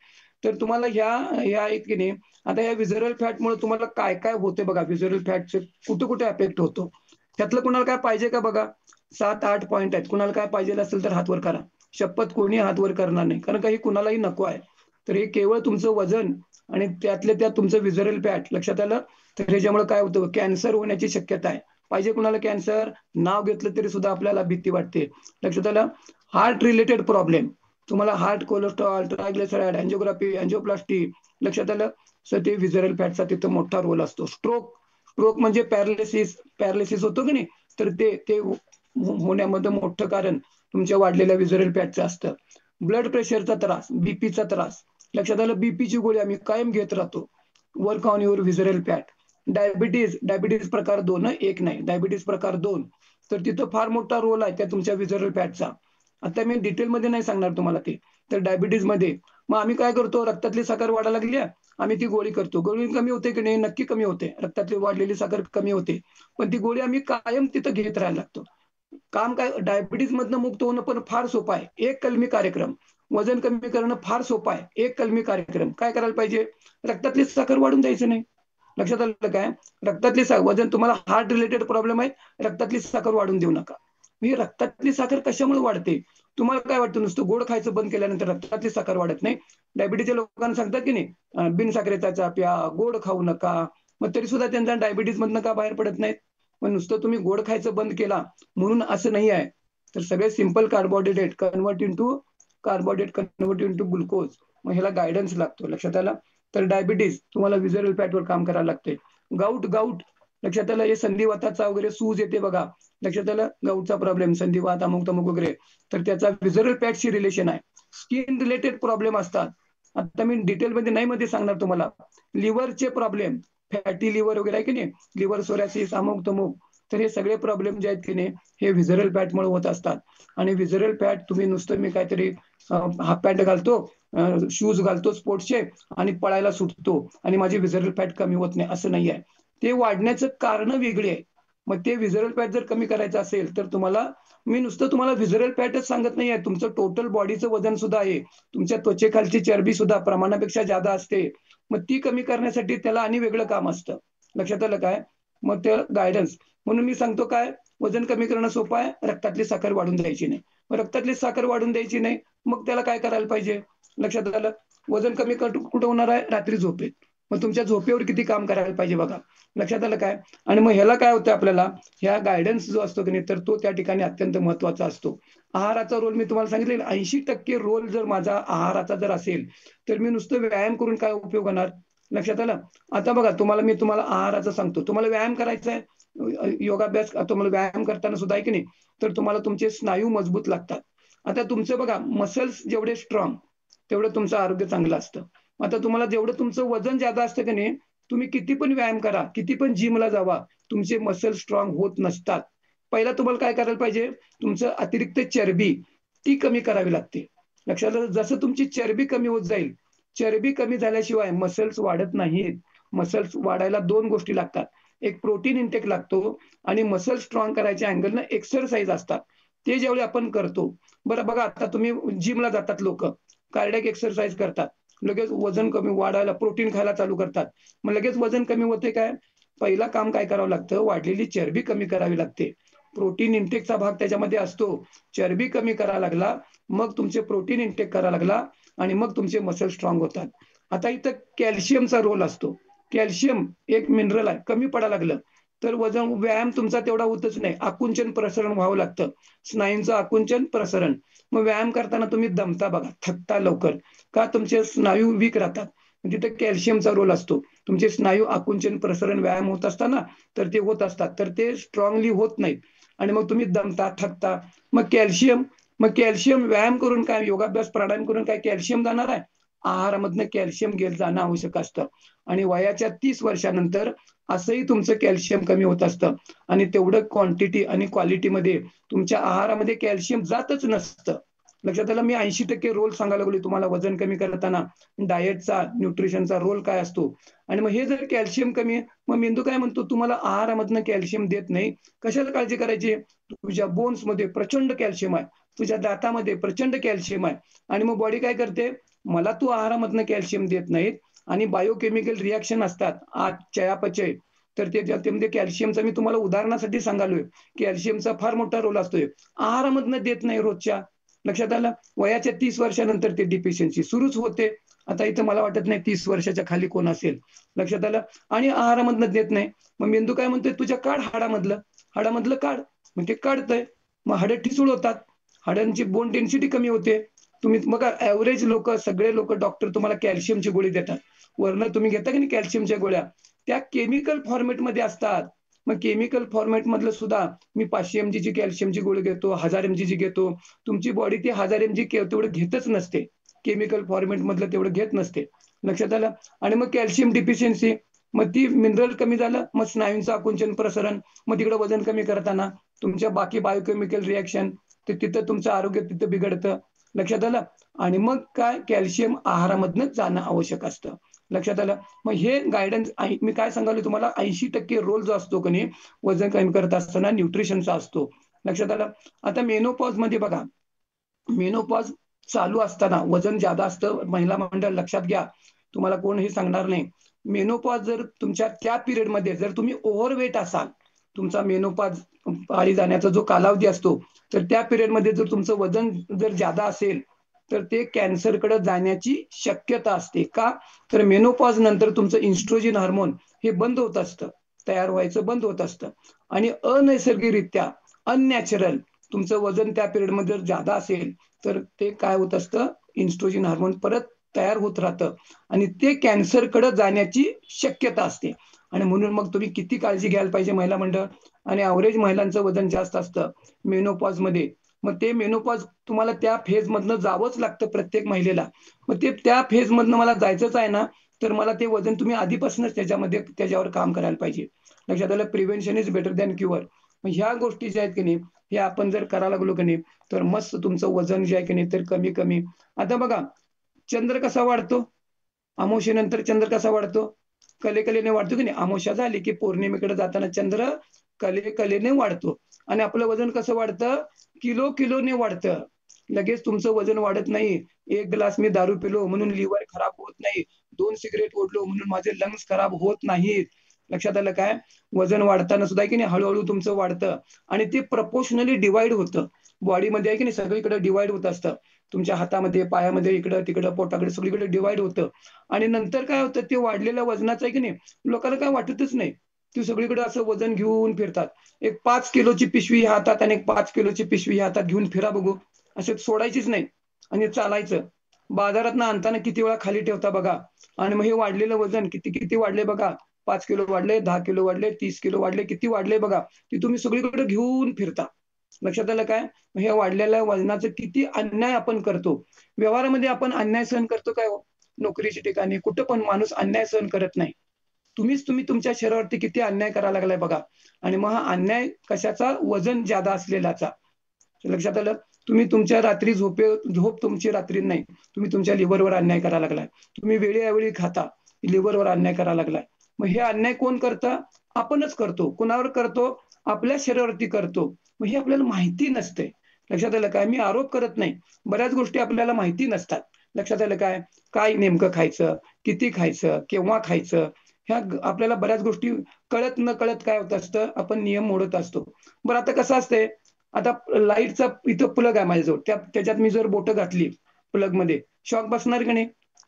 तर तुम्हाला ह्या आहेत की नाही, आता या विजरल फॅटमुळे तुम्हाला काय काय होते बघा, विजरल फॅटचे कुठे कुठे अफेक्ट होतो. त्यातलं कुणाला काय पाहिजे का बघा, 7-8 पॉईंट आहेत. कुणाला काय पाहिजे असेल तर हात वर करा. शपथ कोणी हात वर करणार नाही, कारण का हे कुणालाही नको आहे. तर हे केवळ तुमचं वजन आणि त्यातल्या त्यात तुमचं विजरल फॅट, लक्षात आलं? तर ह्याच्यामुळे काय होतं, कॅन्सर होण्याची शक्यता आहे. पाहिजे कुणाला कॅन्सर, नाव घेतलं तरी सुद्धा आपल्याला भीती वाटते, लक्षात आलं? हार्ट रिलेटेड प्रॉब्लेम, तुम्हाला heart, cholesterol, triglyceride, angiography, angioplasty, लक्षात आलं? सर ते विजरल फॅटचा तिथं मोठा रोल असतो. स्ट्रोक म्हणजे पॅरालिसिस होतो की नाही, तर ते होण्यामध्ये मोठं कारण तुमच्या वाढलेल्या विजरल फॅटचं असतं. ब्लड प्रेशरचा त्रास, बीपीचा त्रास, लक्षात आलं? बीपीची गोळी आम्ही कायम घेत राहतो. Work on your visceral fat. Diabetes प्रकार 2, 1 नाही, डायबिटीज प्रकार 2, तर तिथं फार मोठा रोल आहे त्या तुमच्या विजरल फॅटचा. आता मी डिटेलमध्ये नाही सांगणार तुम्हाला ते. तर डायबिटीजमध्ये मग आम्ही काय करतो, रक्तातली साखर वाढायला लागली, आम्ही ती गोळी करतो. गोळी कमी होते की नाही, नक्की कमी होते, रक्तातली वाढलेली साखर कमी होते, पण ती गोळी आम्ही कायम तिथं घेत राहायला लागतो. काम काय, डायबिटीज मधनं मुक्त होणं पण फार सोपं आहे. एक कलमी कार्यक्रम, वजन कमी करणं फार सोपं आहे. एक कलमी कार्यक्रम काय करायला पाहिजे, रक्तातली साखर वाढून द्यायचं नाही, लक्षात आलं काय? रक्तातली वजन, तुम्हाला हार्ट रिलेटेड प्रॉब्लेम आहे, रक्तातली साखर वाढून देऊ नका. ही रक्तातली साखर कशामुळे वाढते, तुम्हाला काय वाटतं, नुसतं गोड खायचं बंद केल्यानंतर रक्तातली साखर वाढत नाही? डायबिटीजच्या लोकांना सांगतात की नाही, बिन साखरेचा चहा प्या, गोड खाऊ नका, मग तरी सुद्धा त्यांचा डायबिटीज मधनं का बाहेर पडत नाहीत? पण नुसतं तुम्ही गोड खायचं बंद केला म्हणून असं नाही आहे. तर सगळे simple carbohydrate convert into glucose, मग ह्याला गायडन्स लागतो, लक्षात आलं? तर डायबिटीज तुम्हाला विजरल फॅटवर काम करायला लागते. गाऊट, लक्षात आलं? हे संधिवाताचा वगैरे सूज येते बघा, लक्षात आलं? गाऊटचा प्रॉब्लेम, संधिवात, अमुक तमुक वगैरे, तर त्याचा विजरल फॅटशी रिलेशन आहे. स्किन रिलेटेड प्रॉब्लेम असतात, आता मी डिटेलमध्ये नाही मध्ये सांगणार तुम्हाला. लिव्हरचे प्रॉब्लेम, फॅटी लिव्हर वगैरे आहे की नाही, लिव्हर सोरायसिस, अमुक तमुक, तर हे सगळे प्रॉब्लेम जे आहेत की नाही हे व्हिजरल फॅटमुळे होत असतात. आणि व्हिजरल फॅट तुम्ही नुसतं मी काहीतरी हाफ पॅन्ट घालतो, शूज घालतो स्पोर्ट्सचे आणि पळायला सुटतो आणि माझी व्हिजरल फॅट कमी होत नाही, असं नाही आहे. ते वाढण्याचं कारण वेगळी आहे. मग ते व्हिजरल फॅट जर कमी करायचं असेल तर मी नुसतं तुम्हाला व्हिजरल फॅटच सांगत नाहीये, तुमचं टोटल बॉडीचं वजन सुद्धा आहे. तुमच्या त्वचेखालची चरबी सुद्धा प्रमाणापेक्षा जादा असते. मग ती कमी करण्यासाठी त्याला आणि वेगळं काम असतं. लक्षात आलं काय? मग ते गायडन्स म्हणून मी सांगतो काय, वजन कमी करणं सोपं आहे, रक्तातली साखर वाढून द्यायची नाही. मग रक्तातली साखर वाढून द्यायची नाही, मग त्याला काय करायला पाहिजे? लक्षात आलं? वजन कमी कुठं होणार आहे? रात्री झोपेत. मग तुमच्या झोपेवर किती काम करायला पाहिजे बघा. लक्षात आलं काय? आणि मग ह्याला काय होतं आपल्याला, ह्या गायडन्स जो असतो की नाही तर तो त्या ठिकाणी अत्यंत महत्वाचा असतो. आहाराचा रोल मी तुम्हाला सांगितले 80% रोल जर माझा आहाराचा जर असेल तर मी नुसतं व्यायाम करून काय उपयोग होणार? लक्षात आलं? आता बघा मी तुम्हाला आहाराचं सांगतो, तुम्हाला व्यायाम करायचा आहे, योगाभ्यास तुम्हाला व्यायाम करताना सुद्धा आहे की नाही, तर तुम्हाला तुमचे स्नायू मजबूत लागतात. आता तुमचं बघा मसल्स जेवढे स्ट्रॉंग तेवढं तुमचं आरोग्य चांगलं असतं. आता तुम्हाला जेवढं तुमचं वजन जादा असतं की नाही, तुम्ही किती पण व्यायाम करा, किती पण जिमला जावा, तुमचे मसल स्ट्रॉंग होत नसतात. पहिला तुम्हाला काय करायला पाहिजे, तुमचं अतिरिक्त चरबी ती कमी करावी लागते. लक्षात आलं? जसं तुमची चरबी कमी होत जाईल, चरबी कमी झाल्याशिवाय मसल्स वाढत नाहीत. मसल्स वाढायला 2 गोष्टी लागतात. एक प्रोटीन इंटेक लागतो आणि मसल स्ट्रॉंग करायच्या अँगलनं एक्सरसाइज असतात. ते जेवढे आपण करतो. बरं बघा आता तुम्ही जिमला जातात लोकं, कार्डियाक एक्सरसाइज करतात. लगेच वजन कमी वाढायला प्रोटीन खायला चालू करतात. मग लगेच वजन कमी होते काय? पहिला काम काय करावं लागतं, वाढलेली चरबी कमी करावी लागते. प्रोटीन इंटेकचा भाग त्याच्यामध्ये असतो. चरबी कमी करायला लागला, मग तुमचे प्रोटीन इंटेक करायला लागला आणि मग तुमचे मसल स्ट्रॉंग होतात. आता इथं कॅल्शियमचा रोल असतो. कॅल्शियम एक मिनरल आहे, कमी पडायला लागलं तर व्यायाम तुमचा तेवढा होतच नाही. आकुंचन प्रसरण व्हावं लागतं. स्नायूंचं आकुंचन प्रसरण. मग व्यायाम करताना तुम्ही दमता बघा, थकता लवकर. का? तुमचे स्नायू वीक राहतात. तिथे कॅल्शियमचा रोल असतो. तुमचे स्नायू आकुंचन प्रसरण व्यायाम होत असताना तर ते होत असतात, तर ते स्ट्रॉंगली होत नाहीत आणि मग तुम्ही दमता, थकता. मग कॅल्शियम व्यायाम करून काय, योगाभ्यास प्राणायाम करून काय कॅल्शियम जाणार आहे? आहारामधनं कॅल्शियम घेत जाणं आवश्यक असतं. आणि वयाच्या 30 वर्षानंतर असंही तुमचं कॅल्शियम कमी होत असतं आणि तेवढं क्वांटिटी आणि क्वालिटीमध्ये तुमच्या आहारामध्ये कॅल्शियम जातच नसतं. लक्षात आलं? मी 80% रोल सांगायला लागलो तुम्हाला वजन कमी करताना. डाएटचा, न्यूट्रिशनचा रोल काय असतो. आणि मग हे जर कॅल्शियम कमी आहे, मग मेंदू काय म्हणतो, तुम्हाला आहारामधनं कॅल्शियम देत नाही. कशाला काळजी करायची? तुझ्या बोन्समध्ये प्रचंड कॅल्शियम आहे. तुझ्या दातामध्ये प्रचंड कॅल्शियम आहे. आणि मग बॉडी काय करते, मला तू आहारामधनं कॅल्शियम देत नाहीत आणि बायोकेमिकल रिएक्शन असतात चयापचय. तर त्यामध्ये कॅल्शियमचा मी तुम्हाला उदाहरणासाठी सांगालोय. कॅल्शियमचा फार मोठा रोल असतोय. आहारामधनं देत नाही रोजच्या. लक्षात आलं? वयाच्या 30 वर्षानंतर ते डिफिशियन्सी सुरूच होते. आता इथं मला वाटत नाही 30 वर्षाच्या खाली कोण असेल. लक्षात आलं? आणि आहारामधनं देत नाही. मग मेंदू काय म्हणतोय, तुझ्या काढ हाडामधलं काढ. मग ते काढतंय. मग हाडं ठिसूळ होतात. हाडांची बोन डेन्सिटी कमी होते. तुम्ही बघा ॲव्हरेज लोकं, सगळे लोकं डॉक्टर तुम्हाला कॅल्शियमची गोळी देतात. वरनं तुम्ही घेता की नाही कॅल्शियमच्या गोळ्या, त्या केमिकल फॉर्मॅटमध्ये असतात. मग केमिकल फॉर्मॅट मधलं सुद्धा मी 500 mg ची कॅल्शियमची गोळी घेतो, 1000 mg ची घेतो. तुमची बॉडी ती 1000 mg तेवढं घेतच नसते. केमिकल फॉर्मॅट मधलं तेवढं घेत नसते. लक्षात आलं? आणि मग कॅल्शियम डिफिशियन्सी, मग ती मिनरल कमी झालं, मग स्नायूंचं आकुंचन प्रसरण, मग तिकडे वजन कमी करताना तुमच्या बाकी बायोकेमिकल रिएक्शन, तर तिथं तुमचं आरोग्य तिथं बिघडतं. लक्षात आलं? आणि मग काय, कॅल्शियम आहारामधनं जाणं आवश्यक असतं. लक्षात आलं? मग हे गायडन्स मी काय सांगालोय तुम्हाला, 80% रोल जो असतो की नाही वजन कमी करत असताना न्यूट्रिशनचा असतो. लक्षात आलं? आता मेनोपॉज मध्ये बघा, मेनोपॉज चालू असताना वजन जादा असतं. महिला मंडळ लक्षात घ्या, तुम्हाला कोण हे सांगणार नाही. मेनोपॉज जर तुमच्या त्या पिरियडमध्ये जर तुम्ही ओव्हरवेट असाल, तुमचा मेनोपॉज पाळी जाण्याचा जो कालावधी असतो, तर त्या पिरियडमध्ये जर तुमचं वजन जर जादा असेल तर ते कॅन्सरकडे जाण्याची शक्यता असते. का? तर मेनोपॉज नंतर तुमचं इन्स्ट्रोजन हार्मोन हे बंद होत असतं, तयार व्हायचं बंद होत असतं आणि अनैसर्गिकरित्या अननॅचरल तुमचं वजन त्या पिरियडमध्ये जर जादा असेल तर ते काय होत असतं, इन्स्ट्रोजन हार्मोन परत तयार होत राहतं आणि ते कॅन्सरकडे जाण्याची शक्यता असते. आणि म्हणून मग तुम्ही किती काळजी घ्यायला पाहिजे महिला मंडळ. आणि ॲव्हरेज महिलांचं वजन जास्त असतं मेनोपॉजमध्ये. मग ते मेनोपॉज तुम्हाला त्या फेजमधनं जावंच लागतं प्रत्येक महिलेला. मग ते त्या फेजमधनं मला जायचंच आहे ना, तर मला ते वजन तुम्ही आधीपासूनच त्याच्यावर काम करायला पाहिजे. लक्षात आलं? Prevention is better than cure. मग ह्या गोष्टी ज्या आहेत की नाही, हे आपण जर करायला लागलो की नाही, तर मस्त तुमचं वजन जे आहे की नाही तर कमी कमी. आता बघा, चंद्र कसा वाढतो? अमावस्येनंतर चंद्र कसा वाढतो? कलेकलेने वाढतो की नाही? अमावस्या झाली की पौर्णिमेकडे जाताना चंद्र कलेकलेने वाढतो. आणि आपलं वजन कसं वाढतं? किलो किलोने वाढतं. लगेच तुमचं वजन वाढत नाही. एक ग्लास मी दारू पिलो म्हणून लिव्हर खराब होत नाही. 2 सिगारेट ओढलो म्हणून माझे लंग्स खराब होत नाहीत. लक्षात आलं काय? वजन वाढताना सुद्धा आहे की नाही हळू तुमचं वाढतं आणि ते प्रपोर्शनली डिव्हाईड होतं. बॉडीमध्ये आहे की नाही सगळीकडे डिव्हाईड होत असतं. तुमच्या हातामध्ये, पायामध्ये, इकडं-तिकडं, पोटाकडे सगळीकडे डिव्हाईड होतं आणि नंतर काय होतं ते वाढलेल्या वजनाचं आहे की नाही लोकांना काय वाटतच नाही. ते सगळीकडे असं वजन घेऊन फिरतात. एक 5 किलोची पिशवी ह्या हातात आणि एक 5 किलोची पिशवी ह्या हातात घेऊन फिरा बघू. असे सोडायचीच नाही आणि चालायचं. बाजारातनं आणताना किती वेळा खाली ठेवता बघा आणि मग हे वाढलेलं वजन किती किती वाढले बघा. 5 किलो वाढले, 10 किलो वाढले, 30 किलो वाढले, किती वाढले बघा. ते तुम्ही सगळीकडे घेऊन फिरता. लक्षात आलं काय? हे वाढलेल्या वजनाचं किती अन्याय आपण करतो. व्यवहारामध्ये आपण अन्याय सहन करतो काय हो? नोकरीच्या ठिकाणी कुठं पण माणूस अन्याय सहन करत नाही. तुम्ही तुमच्या शरीरावरती किती अन्याय करायला लागलाय बघा. आणि मग हा अन्याय कशाचा? वजन ज्यादा असलेलाचा. लक्षात आलं? तुम्ही तुमच्या रात्री झोप तुमची रात्री नाही. तुम्ही तुमच्या लिव्हरवर अन्याय करायला लागलाय. तुम्ही वेळोवेळी खाता, लिव्हरवर अन्याय करायला लागलाय. मग हे अन्याय कोण करतं? आपणच करतो. कुणावर करतो? आपल्या शरीरावरती करतो. मग हे आपल्याला माहिती नसते. लक्षात आलं काय? मी आरोप करत नाही. बऱ्याच गोष्टी आपल्याला माहिती नसतात. लक्षात आलं काय? काय नेमकं खायचं? किती खायचं? केव्हा खायचं? ह्या आपल्याला बऱ्याच गोष्टी कळत नकळत काय होत असतं, आपण नियम मोडत असतो. बरं आता कसं असतंय, आता लाईटचा इथं प्लग आहे माझ्याजवळ. त्याच्यात मी जर बोटं घातली प्लगमध्ये, शॉक बसणार की नाही?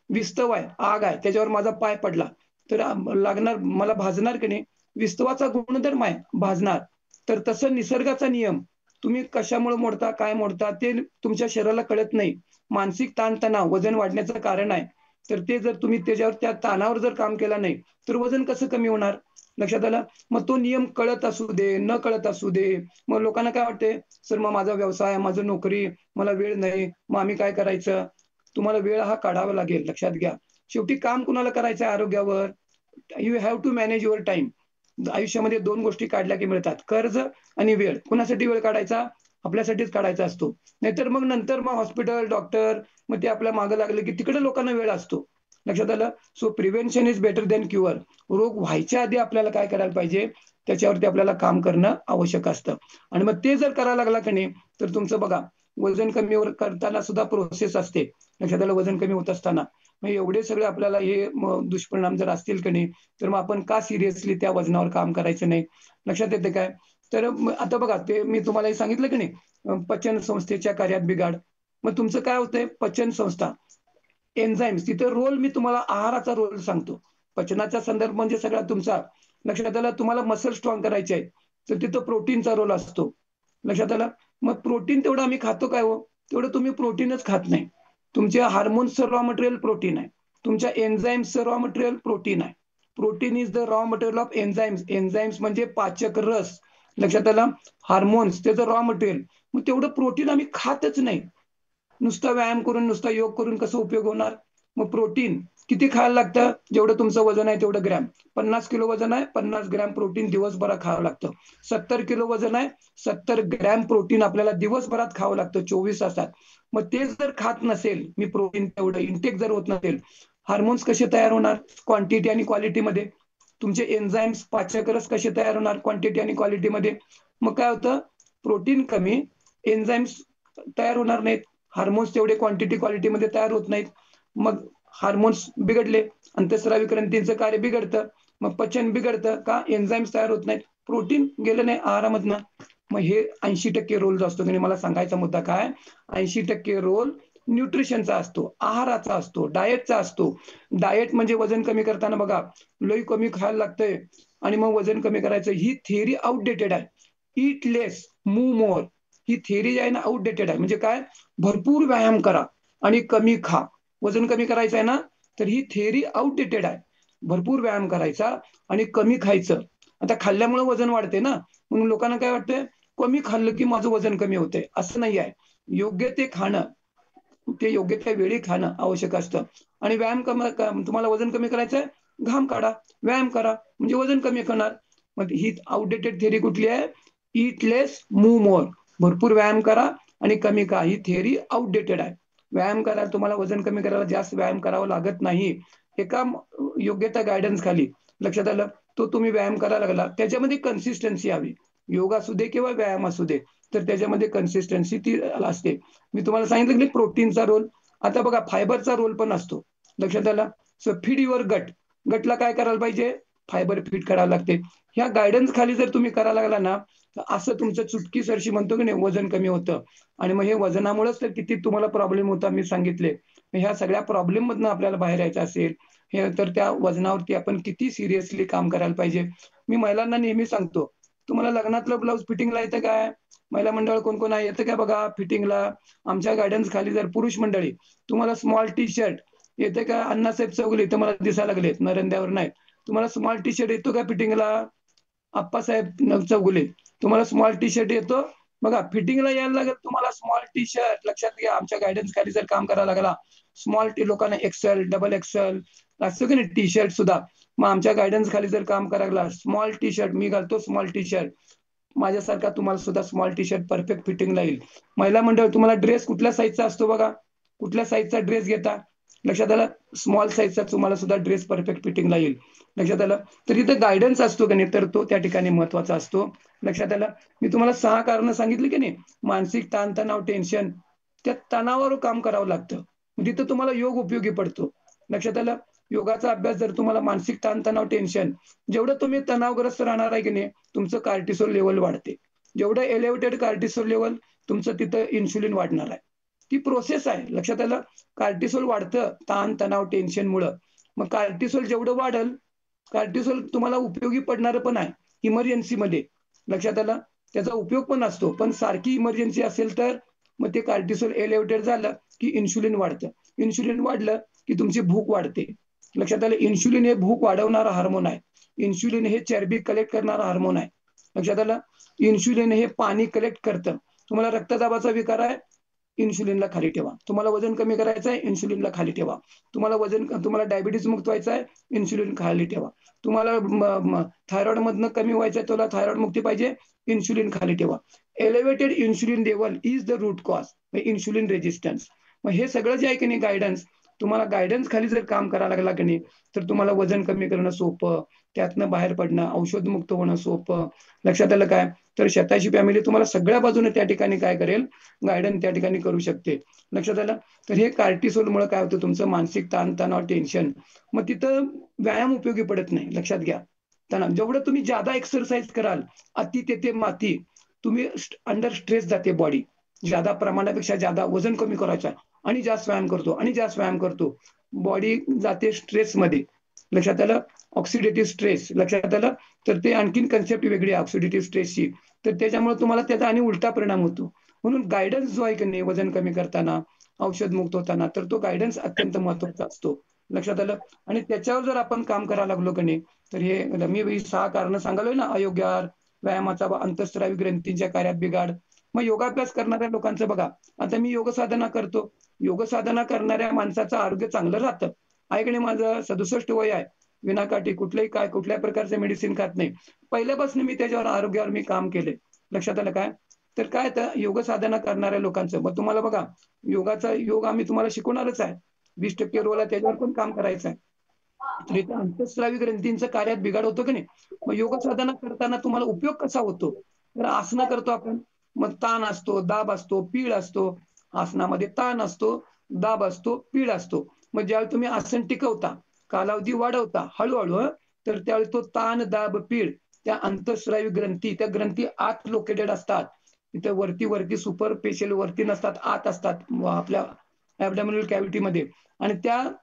विस्तव आहे, आग आहे, त्याच्यावर माझा पाय पडला, तर लागणार मला भाजणार की नाही? विस्तवाचा गुणधर्म आहे, भाजणार. तर तसं निसर्गाचा नियम तुम्ही कशामुळे मोडता, काय मोडता ते तुमच्या शरीराला कळत नाही. मानसिक ताणतणाव वजन वाढण्याचं कारण आहे. तर ते जर तुम्ही त्याच्यावर त्या ताणावर जर काम केलं नाही, तर वजन कसं कमी होणार? लक्षात आलं? मग तो नियम कळत असू दे, न कळत असू दे. मग लोकांना काय वाटते, सर मग माझा व्यवसाय, माझं नोकरी, मला वेळ नाही, मग आम्ही काय करायचं? तुम्हाला वेळ हा काढावा लागेल, लक्षात घ्या. शेवटी काम कुणाला करायचं आहे आरोग्यावर? You have to manage your time. आयुष्यामध्ये 2 गोष्टी काढल्या की मिळतात, कर्ज आणि वेळ. कुणासाठी वेळ काढायचा? आपल्यासाठीच काढायचा असतो. नाहीतर मग नंतर मग हॉस्पिटल, डॉक्टर, मग ते आपल्या मागे लागले की तिकडे लोकांना वेळ असतो. लक्षात आलं? So prevention is better than cure. रोग व्हायच्या आधी आपल्याला काय करायला पाहिजे? त्याच्यावरती आपल्याला काम करणं आवश्यक असतं. आणि मग ते जर करायला लागला की नाही, तर तुमचं बघा वजन कमी करताना सुद्धा प्रोसेस असते. लक्षात आलं? वजन कमी होत असताना. मग एवढे सगळे आपल्याला हे दुष्परिणाम जर असतील की नाही, तर मग आपण का सिरियसली त्या वजनावर काम करायचं नाही? लक्षात येते काय? तर आता बघा ते मी तुम्हाला हे सांगितलं की नाही, पचन संस्थेच्या कार्यात बिघाड. मग तुमचं काय होतंय? पचन संस्था, एन्झाईम्स, तिथे रोल मी तुम्हाला आहाराचा रोल सांगतो. पचनाचा संदर्भ म्हणजे सगळा तुमचा. लक्षात आलं? तुम्हाला मसल स्ट्रॉंग करायचे आहे, तर तिथं प्रोटीनचा रोल असतो. लक्षात आलं? मग प्रोटीन तेवढं आम्ही खातो काय हो? तेवढं तुम्ही प्रोटीनच खात नाही. तुमच्या हार्मोन्सचं रॉ मटेरियल प्रोटीन आहे. तुमच्या एन्झाईम्सचं रॉ मटेरियल प्रोटीन आहे. Protein is the raw material of enzymes. Enzymes म्हणजे पाचक रस. लक्षात आलं? हार्मोन्स त्याचं रॉ मटेरियल. मग तेवढं प्रोटीन आम्ही खातच नाही. नुसता व्यायाम करून, नुसता योग करून कसं उपयोग होणार? मग प्रोटीन किती खायला लागतं? जेवढं तुमचं वजन आहे तेवढं ग्रॅम. 50 किलो वजन आहे, 50 ग्रॅम प्रोटीन दिवसभरात खावं लागतं. 70 किलो वजन आहे, 70 ग्रॅम प्रोटीन आपल्याला दिवसभरात खावं लागतं 24 तासात. मग ते जर खात नसेल, मी प्रोटीन तेवढं इंटेक जर होत नसेल, हार्मोन्स कसे तयार होणार? क्वांटिटी आणि क्वालिटीमध्ये. तुमचे एन्झाईम्स, पाचक रस कसे तयार होणार? क्वांटिटी आणि क्वालिटीमध्ये. मग काय होतं? प्रोटीन कमी, एन्झाईम्स तयार होणार नाहीत. हार्मोन्स तेवढे क्वांटिटी क्वालिटीमध्ये तयार होत नाहीत. मग हार्मोन्स बिघडले, अंतःस्रावी ग्रंथींचं कार्य बिघडतं. मग पचन बिघडतं का? एन्झाईम्स तयार होत नाहीत, प्रोटीन गेलं नाही आहारामधनं. मग हे 80% रोल जो असतो की मला सांगायचा मुद्दा काय? 80% रोल न्यूट्रिशनचा असतो, आहाराचा असतो, डाएटचा असतो. डाएट म्हणजे वजन कमी करताना बघा, लई कमी खायला लागतंय आणि मग वजन कमी करायचं, ही थिअरी आउटडेटेड आहे. ईट लेस, मूव्ह मोर, ही थिअरी जी आहे ना आउटडेटेड आहे. म्हणजे काय? भरपूर व्यायाम करा आणि कमी खा. वजन कमी करायचं आहे ना, तर ही थिअरी आउटडेटेड आहे. भरपूर व्यायाम करायचा आणि कमी खायचं. आता खाल्ल्यामुळे वजन वाढते ना, म्हणून लोकांना काय वाटतंय, कमी खाल्लं की माझं वजन कमी होतंय. असं नाही आहे. योग्य ते खाणं, ते योग्य त्या वेळी खाणं आवश्यक असतं. आणि व्यायाम तुम्हाला वजन कमी करायचंय, घाम काढा, व्यायाम करा, म्हणजे वजन कमी करणार. मग ही आउटडेटेड थिअरी कुठली आहे? ईट लेस मूव्ह मोर. भरपूर व्यायाम करा आणि कमी खा. ही थिअरी आउटडेटेड आहे. व्यायाम करायला तुम्हाला वजन कमी करायला जास्त व्यायाम करावा लागत नाही. एका योग्यता गायडन्स खाली लक्षात आलं, तो तुम्ही व्यायाम करायला लागला, त्याच्यामध्ये कन्सिस्टन्सी हवी. योग असू दे किंवा व्यायाम असू दे, तर त्याच्यामध्ये कन्सिस्टन्सी ती असते. मी तुम्हाला सांगितलं की प्रोटीनचा रोल. आता बघा फायबरचा रोल पण असतो. लक्षात आलं. सो फीड युअर गट. गटला काय करायला पाहिजे? फायबर फीड करावं लागते. ह्या गायडन्स खाली जर तुम्ही करायला लागला ना, तर असं तुमचं चुटकीसरशी म्हणतो की नाही वजन कमी होतं. आणि मग हे वजनामुळेच तर किती तुम्हाला प्रॉब्लेम होता मी सांगितले. ह्या सगळ्या प्रॉब्लेम मधनं आपल्याला बाहेर यायचं असेल, हे तर त्या वजनावरती आपण किती सिरियसली काम करायला पाहिजे. मी महिलांना नेहमी सांगतो, तुम्हाला लग्नातलं ब्लाऊज फिटिंगला येतं काय? महिला मंडळ कोण कोण आहे येतं काय बघा फिटिंगला. आमच्या गायडन्स खाली जर पुरुष मंडळी तुम्हाला स्मॉल टी शर्ट येते का? अण्णासाहेब चौगुले इथं मला दिसायला लागलेत, नरंद्यावर नाही. तुम्हाला स्मॉल टी शर्ट येतो का फिटिंगला? आप्पासाहेब चौगुले, तुम्हाला स्मॉल टी शर्ट येतो? बघा फिटिंगला यायला लागेल तुम्हाला स्मॉल टी शर्ट. लक्षात घ्या, आमच्या गायडन्स खाली जर काम करायला लागला, स्मॉल टी लोकांना एक्सेल डबल एक्सेल असतो की नाही टी शर्ट सुद्धा. मग आमच्या गायडन्स खाली जर काम करायला लागला, स्मॉल टी शर्ट मी घालतो, स्मॉल टी शर्ट माझ्यासारखा तुम्हाला सुद्धा स्मॉल टी शर्ट परफेक्ट फिटिंगला येईल. महिला मंडळ तुम्हाला ड्रेस कुठल्या साईजचा असतो बघा, कुठल्या साईजचा ड्रेस घेता? लक्षात आलं. स्मॉल साईजचा तुम्हाला सुद्धा ड्रेस परफेक्ट फिटिंगला येईल. लक्षात आलं. तर इथं गायडन्स असतो की नाही, तर तो त्या ठिकाणी महत्वाचा असतो. लक्षात आलं. मी तुम्हाला 6 कारणं सांगितली की नाही. मानसिक ताणतणाव, टेन्शन, त्या तणावावर काम करावं लागतं. तिथं तुम्हाला योग उपयोगी पडतो. लक्षात आलं. योगाचा अभ्यास जर तुम्हाला मानसिक ताणतणाव, टेन्शन, जेवढं तुम्ही तणावग्रस्त राहणार आहे की नाही, तुमचं कार्टिसोल लेवल वाढते. जेवढं एलिव्हेटेड कार्टिसोल लेवल, तुमचं तिथं इन्शुलिन वाढणार आहे. ती प्रोसेस आहे. लक्षात आलं. कार्टिसोल वाढतं ताण तणाव टेन्शनमुळं. मग कार्टिसोल जेवढं वाढल, कार्टिसोल तुम्हाला उपयोगी पडणारं पण आहे इमर्जन्सीमध्ये. लक्षात आलं. त्याचा उपयोग पण असतो. पण सारखी इमर्जन्सी असेल तर मग ते कार्टिसोल एलिव्हेटेड झालं की इन्शुलिन वाढतं. इन्शुलिन वाढलं की तुमची भूक वाढते. लक्षात आलं. इन्शुलिन हे भूक वाढवणारा हार्मोन आहे. इन्शुलिन हे चरबी कलेक्ट करणारा हार्मोन आहे. लक्षात आलं. इन्शुलिन हे पाणी कलेक्ट करतं. तुम्हाला रक्तदाबाचा विकार आहे, इन्शुलिनला खाली ठेवा. तुम्हाला वजन कमी करायचं आहे, इन्शुलिनला खाली ठेवा. तुम्हाला डायबिटीज मुक्त व्हायचं आहे, इन्शुलिन खाली ठेवा. तुम्हाला थायरॉइड मधनं कमी व्हायचं आहे, तुला थायरॉइड मुक्ती पाहिजे, इन्शुलिन खाली ठेवा. Elevated insulin level is the root cause, insulin resistance. मग हे सगळं जे आहे की नाही गायडन्स, तुम्हाला गायडन्स खाली जर काम करायला लागला की नाही, तर तुम्हाला वजन कमी करणं सोपं, त्यातनं बाहेर पडणं, औषधमुक्त होणं सोपं. लक्षात आलं काय? तर शताशी फॅमिली तुम्हाला सगळ्या बाजूने त्या ठिकाणी काय करेल, गायडन्स त्या ठिकाणी करू शकते. लक्षात आलं. तर हे कार्टिसोलमुळे काय होतं, तुमचं मानसिक ताणतणाव, टेन्शन. मग तिथं व्यायाम उपयोगी पडत नाही. लक्षात घ्या. तणाव जेवढं तुम्ही जादा एक्सरसाइज कराल, अति तेथे माती. तुम्ही अंडर स्ट्रेस जाते बॉडी. जादा प्रमाणापेक्षा जादा वजन कमी करायचं आणि जास्त व्यायाम करतो आणि जास्त व्यायाम करतो, बॉडी जाते स्ट्रेसमध्ये. लक्षात आलं. Oxidative stress. लक्षात आलं. तर ते आणखीन कन्सेप्ट वेगळी आहे ऑक्सिडेटिव्ह स्ट्रेसची. तर त्याच्यामुळे तुम्हाला त्याचा आणि उलटा परिणाम होतो. म्हणून गायडन्स जो आहे की नाही वजन कमी करताना, औषध मुक्त होताना, तर तो गायडन्स अत्यंत महत्वाचा असतो. लक्षात आलं. आणि त्याच्यावर जर आपण काम करायला लागलो की नाही, तर हे मी 6 कारणं सांगालोय ना, अयोग्य आहार, व्यायामाचा अंतःस्रावी ग्रंथींच्या कार्यात बिघाड. मग योगाभ्यास करणाऱ्या लोकांचं बघा, आता मी योग साधना करतो. योग साधना करणाऱ्या माणसाचं आरोग्य चांगलं राहतं. आहे की नाही. माझं 67 वय आहे. विनाकाठी कुठल्याही प्रकारचे मेडिसिन खात नाही. पहिल्यापासून मी त्याच्यावर आरोग्यावर मी काम केले. लक्षात आलं काय? तर काय तर योग साधना करणाऱ्या लोकांचं मग तुम्हाला बघा, योग आम्ही तुम्हाला शिकवणारच आहे. 20% रोल आहे, त्याच्यावर पण काम करायचं आहे. तर इथं अंतःस्रावी ग्रंथींचं कार्यात बिघाड होतो की नाही. मग योग साधना करताना तुम्हाला उपयोग कसा होतो, तर आसनं करतो आपण. मग ताण असतो, दाब असतो, पीळ असतो. आसनामध्ये ताण असतो, दाब असतो, पीळ असतो. मग ज्यावेळी तुम्ही आसन टिकवता, कालावधी वाढवता हळूहळू, तर त्यावेळी तो ताण, दाब, पीळ, त्या अंतःस्रावी ग्रंथी, त्या ग्रंथी आत लोकेटेड असतात. इथे वरती वरती सुपर पेशियल वरती नसतात, आत असतात आपल्या ऍबडॉमिनल कॅव्हिटीमध्ये. आणि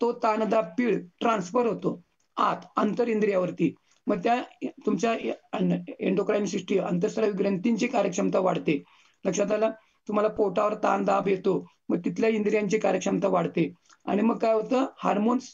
तो ताणदाब पीळ ट्रान्सफर होतो आत अंतर इंद्रियावरती. मग त्या तुमच्या एंडोक्राईन सिस्टीम, अंतःस्रावी ग्रंथींची कार्यक्षमता वाढते. लक्षात आलं. तुम्हाला पोटावर ताण दाब येतो, मग तिथल्या इंद्रियांची कार्यक्षमता वाढते. आणि मग काय होतं, हार्मोन्स,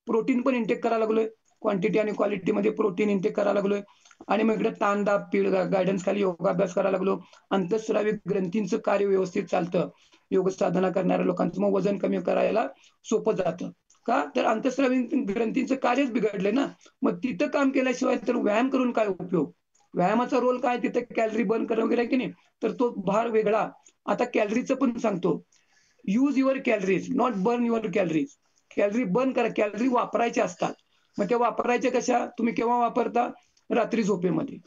प्रोटीन पण इंटेक करायला लागलोय, क्वांटिटी आणि क्वालिटीमध्ये प्रोटीन इंटेक करायला लागलोय. आणि मग इकडे ताण दाब पीळ गायडन्स खाली योगाभ्यास करायला लागलो. अंतःस्रावी ग्रंथींचं कार्य व्यवस्थित चालतं. योग साधना करणाऱ्या लोकांचं मग वजन कमी करायला सोपं जातं. का तर अंतःस्रावी ग्रंथींचं कार्यच बिघडलंय ना. मग तिथं काम केल्याशिवाय तर व्यायाम करून काय उपयोग. व्यायामाचा रोल काय तिथे कॅलरी बर्न करणं वगैरे आहे की नाही, तर तो भार वेगळा. आता कॅलरीचं पण सांगतो. Use your calories, not burn your calories. Calorie burn करा, कॅलरी वापरायच्या असतात. मग त्या वापरायच्या कशा? तुम्ही केव्हा वापरता? रात्री झोपेमध्ये.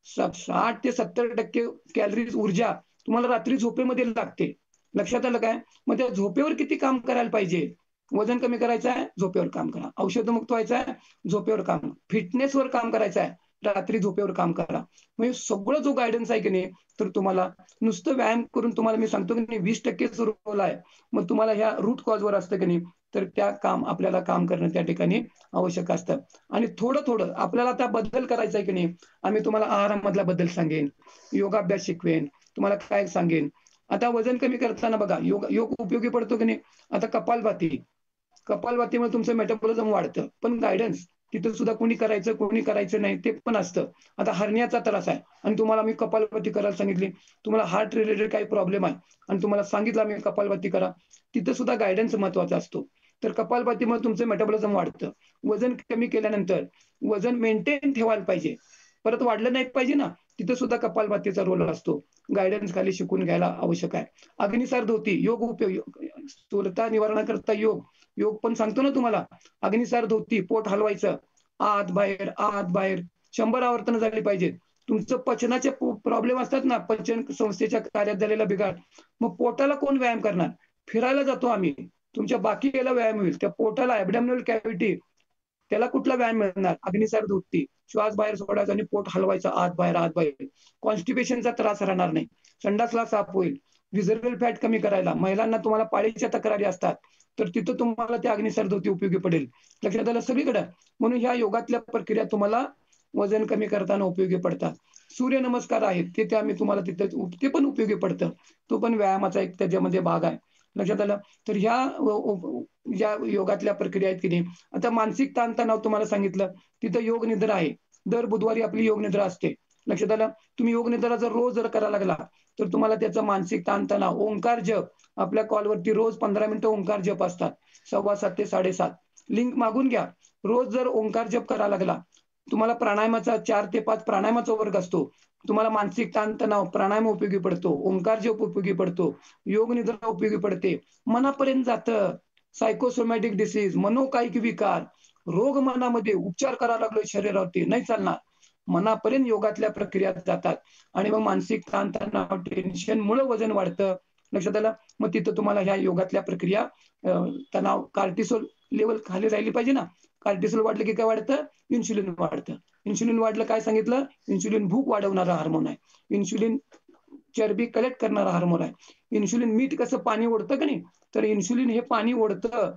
60 ते 70% कॅलरीज ऊर्जा तुम्हाला रात्री झोपेमध्ये लागते. लक्षात आलं काय? मग त्या झोपेवर किती काम करायला पाहिजे? वजन कमी करायचं आहे, झोपेवर काम करा. औषधमुक्त व्हायचं आहे, झोपेवर काम करा. फिटनेसवर काम करायचं आहे, रात्री झोपेवर काम करा. म्हणजे सगळं जो गाईडन्स आहे की नाही, तर तुम्हाला नुसतं व्यायाम करून तुम्हाला मी सांगतो की नाही 20%च रोल आहे. मग तुम्हाला ह्या रूट कॉजवर असतं की नाही, तर आपल्याला काम करणं त्या ठिकाणी आवश्यक असतं. आणि थोडं-थोडं आपल्याला आता बदल करायचा आहे की नाही, आम्ही तुम्हाला आहारामधला बदल सांगेन, योगाभ्यास शिकवेन, तुम्हाला काय सांगेन. आता वजन कमी करताना बघा, योग योग उपयोगी पडतो की नाही. आता कपालभाती, कपालभातीमुळे तुमचं मेटाबॉलिझम वाढतं. पण गाईडन्स तिथं सुद्धा कोणी करायचं, कोणी करायचं नाही ते पण असतं. आता हर्नियाचा त्रास आहे आणि तुम्हाला मी कपालभाती करायला सांगितली. तुम्हाला हार्ट रिलेटेड काही प्रॉब्लेम आहे आणि तुम्हाला सांगितलं मी कपालभाती करा. तिथं सुद्धा गाईडन्स महत्त्वाचा असतो. तर कपालभातीमुळे तुमचं मेटाबॉलिझम वाढतं. वजन कमी केल्यानंतर वजन मेंटेन ठेवायला पाहिजे. परत वाढलं नाही पाहिजे ना, तिथं सुद्धा कपालभातीचा रोल असतो. गाईडन्स खाली शिकून घ्यायला आवश्यक आहे. अग्निसार धोती, योग उपयोग, स्थूलता निवारणाकरता योग. योग पण सांगतो ना तुम्हाला. अग्निसार धोती, पोट हलवायचं. आत बाहेर, आत बाहेर 100 आवर्तनं झाली पाहिजेत. तुमचं पचनाचे प्रॉब्लेम असतात ना, पचन संस्थेच्या कार्यात झालेला बिघाड. मग पोटाला कोण व्यायाम करणार? फिरायला जातो आम्ही. तुमच्या बाकी याला व्यायाम होईल. त्या पोटाला ॲब्डॉमिनल कॅव्हिटी त्याला कुठला व्यायाम मिळणार? अग्निसार धोती. श्वास बाहेर सोडायचा आणि पोट हलवायचं आत बाहेर, आत बाहेर. कॉन्स्टिपेशनचा त्रास राहणार नाही. संडासला साफ होईल. व्हिजिबल फॅट कमी करायला. महिलांना तुम्हाला पाळीच्या तक्रारी असतात. तर तिथं तुम्हाला त्या अग्निसार धोती उपयोगी पडेल. लक्षात आलं सगळीकडे. म्हणून ह्या योगातल्या प्रक्रिया तुम्हाला वजन कमी करताना उपयोगी पडतात. सूर्यनमस्कार आहेत ते आम्ही तुम्हाला तिथं ते पण उपयोगी पडतं. तो पण व्यायामाचा एक त्याच्यामध्ये भाग आहे. लक्षात आलं? तर ह्या ज्या योगातल्या प्रक्रिया आहेत की नाही, आता मानसिक ताणतणाव तुम्हाला सांगितलं, तिथं योग निद्रा आहे. दर बुधवारी आपली योग निद्रा असते. लक्षात आलं? तुम्ही योग निद्रा जर रोज करायला लागला, तर तुम्हाला त्याचा मानसिक ताणतणाव, ओंकार जप, आपल्या कॉलवरती रोज 15 मिनिटं ओंकार जप असतात. 7:15 ते 7:30. लिंक मागून घ्या. रोज जर ओंकार जप करायला लागला, तुम्हाला प्राणायामाचा 4 ते 5 प्राणायामाचा वर्ग असतो. तुम्हाला मानसिक ताणतणाव, प्राणायाम उपयोगी पडतो, ओंकार जप उपयोगी पडतो, योग निद्रा उपयोगी पडते. मनापर्यंत जातं. सायकोसोमॅटिक डिसीज, मनोकायिक विकार, रोग मनामध्ये उपचार करायला लागलोय शरीरावरती, नाही चालणार. मनापर्यंत योगातल्या प्रक्रिया जातात आणि मग मानसिक ताणतणाव, टेन्शनमुळे वजन वाढतं. लक्षात आलं? मग तिथं तुम्हाला ह्या योगातल्या प्रक्रिया तणाव, कार्टिसोल लेवल खाली राहिली पाहिजे ना. कार्टिसोल वाढलं की काय वाढतं? इन्शुलिन वाढतं. इन्शुलिन वाढलं काय सांगितलं? इन्शुलिन भूक वाढवणारा हार्मोन आहे. इन्शुलिन चरबी कलेक्ट करणारा हार्मोन आहे. इन्शुलिन मीठ कसं पाणी ओढतं का नाही, तर इन्शुलिन हे पाणी ओढतं.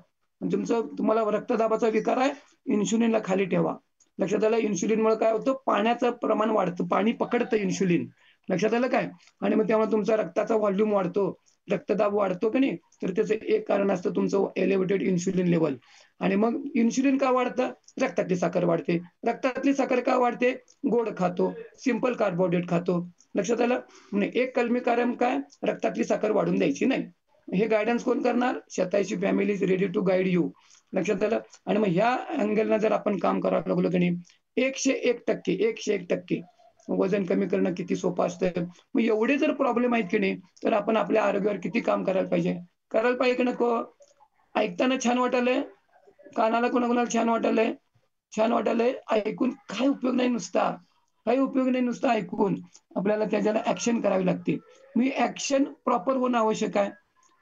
तुम्हाला रक्तदाबाचा विकार आहे, इन्शुलिनला खाली ठेवा. लक्षात आलं? इन्शुलिनमुळे काय होतं? पाण्याचं प्रमाण वाढतं. पाणी पकडतं इन्शुलिन. लक्षात आलं काय? आणि मग त्यामुळे तुमचा रक्ताचा व्हॉल्यूम वाढतो, रक्तदाब वाढतो की नाही, तर त्याचं एक कारण असतं तुमचं एलिव्हेटेड इन्शुलिन लेवल. आणि मग इन्शुलिन का वाढतं? रक्तातली साखर वाढते. रक्तातली साखर का वाढते? गोड खातो, सिंपल कार्बोहायड्रेट खातो. लक्षात आलं? म्हणजे एक कलमी कारण काय? रक्तातली साखर वाढून द्यायची नाही. हे गाईडन्स कोण करणार? शतायची family is ready to guide you. लक्षात आलं? आणि मग ह्या अँगलनं जर आपण काम करायला लागलो की नाही, 101% 101% वजन कमी करणं किती सोपं असतं. मग एवढे जर प्रॉब्लेम आहेत की नाही, तर आपण आपल्या आरोग्यावर किती काम करायला पाहिजे? करायला पाहिजे की नको? ऐकताना छान वाटायलंय? कानाला कोणाकोणाला छान वाटायलंय? छान वाटायलंय? ऐकून काही उपयोग नाही नुसता. काही उपयोग नाही नुसतं ऐकून. आपल्याला त्याच्याला ॲक्शन करावी लागते. मी ॲक्शन प्रॉपर होणं आवश्यक आहे.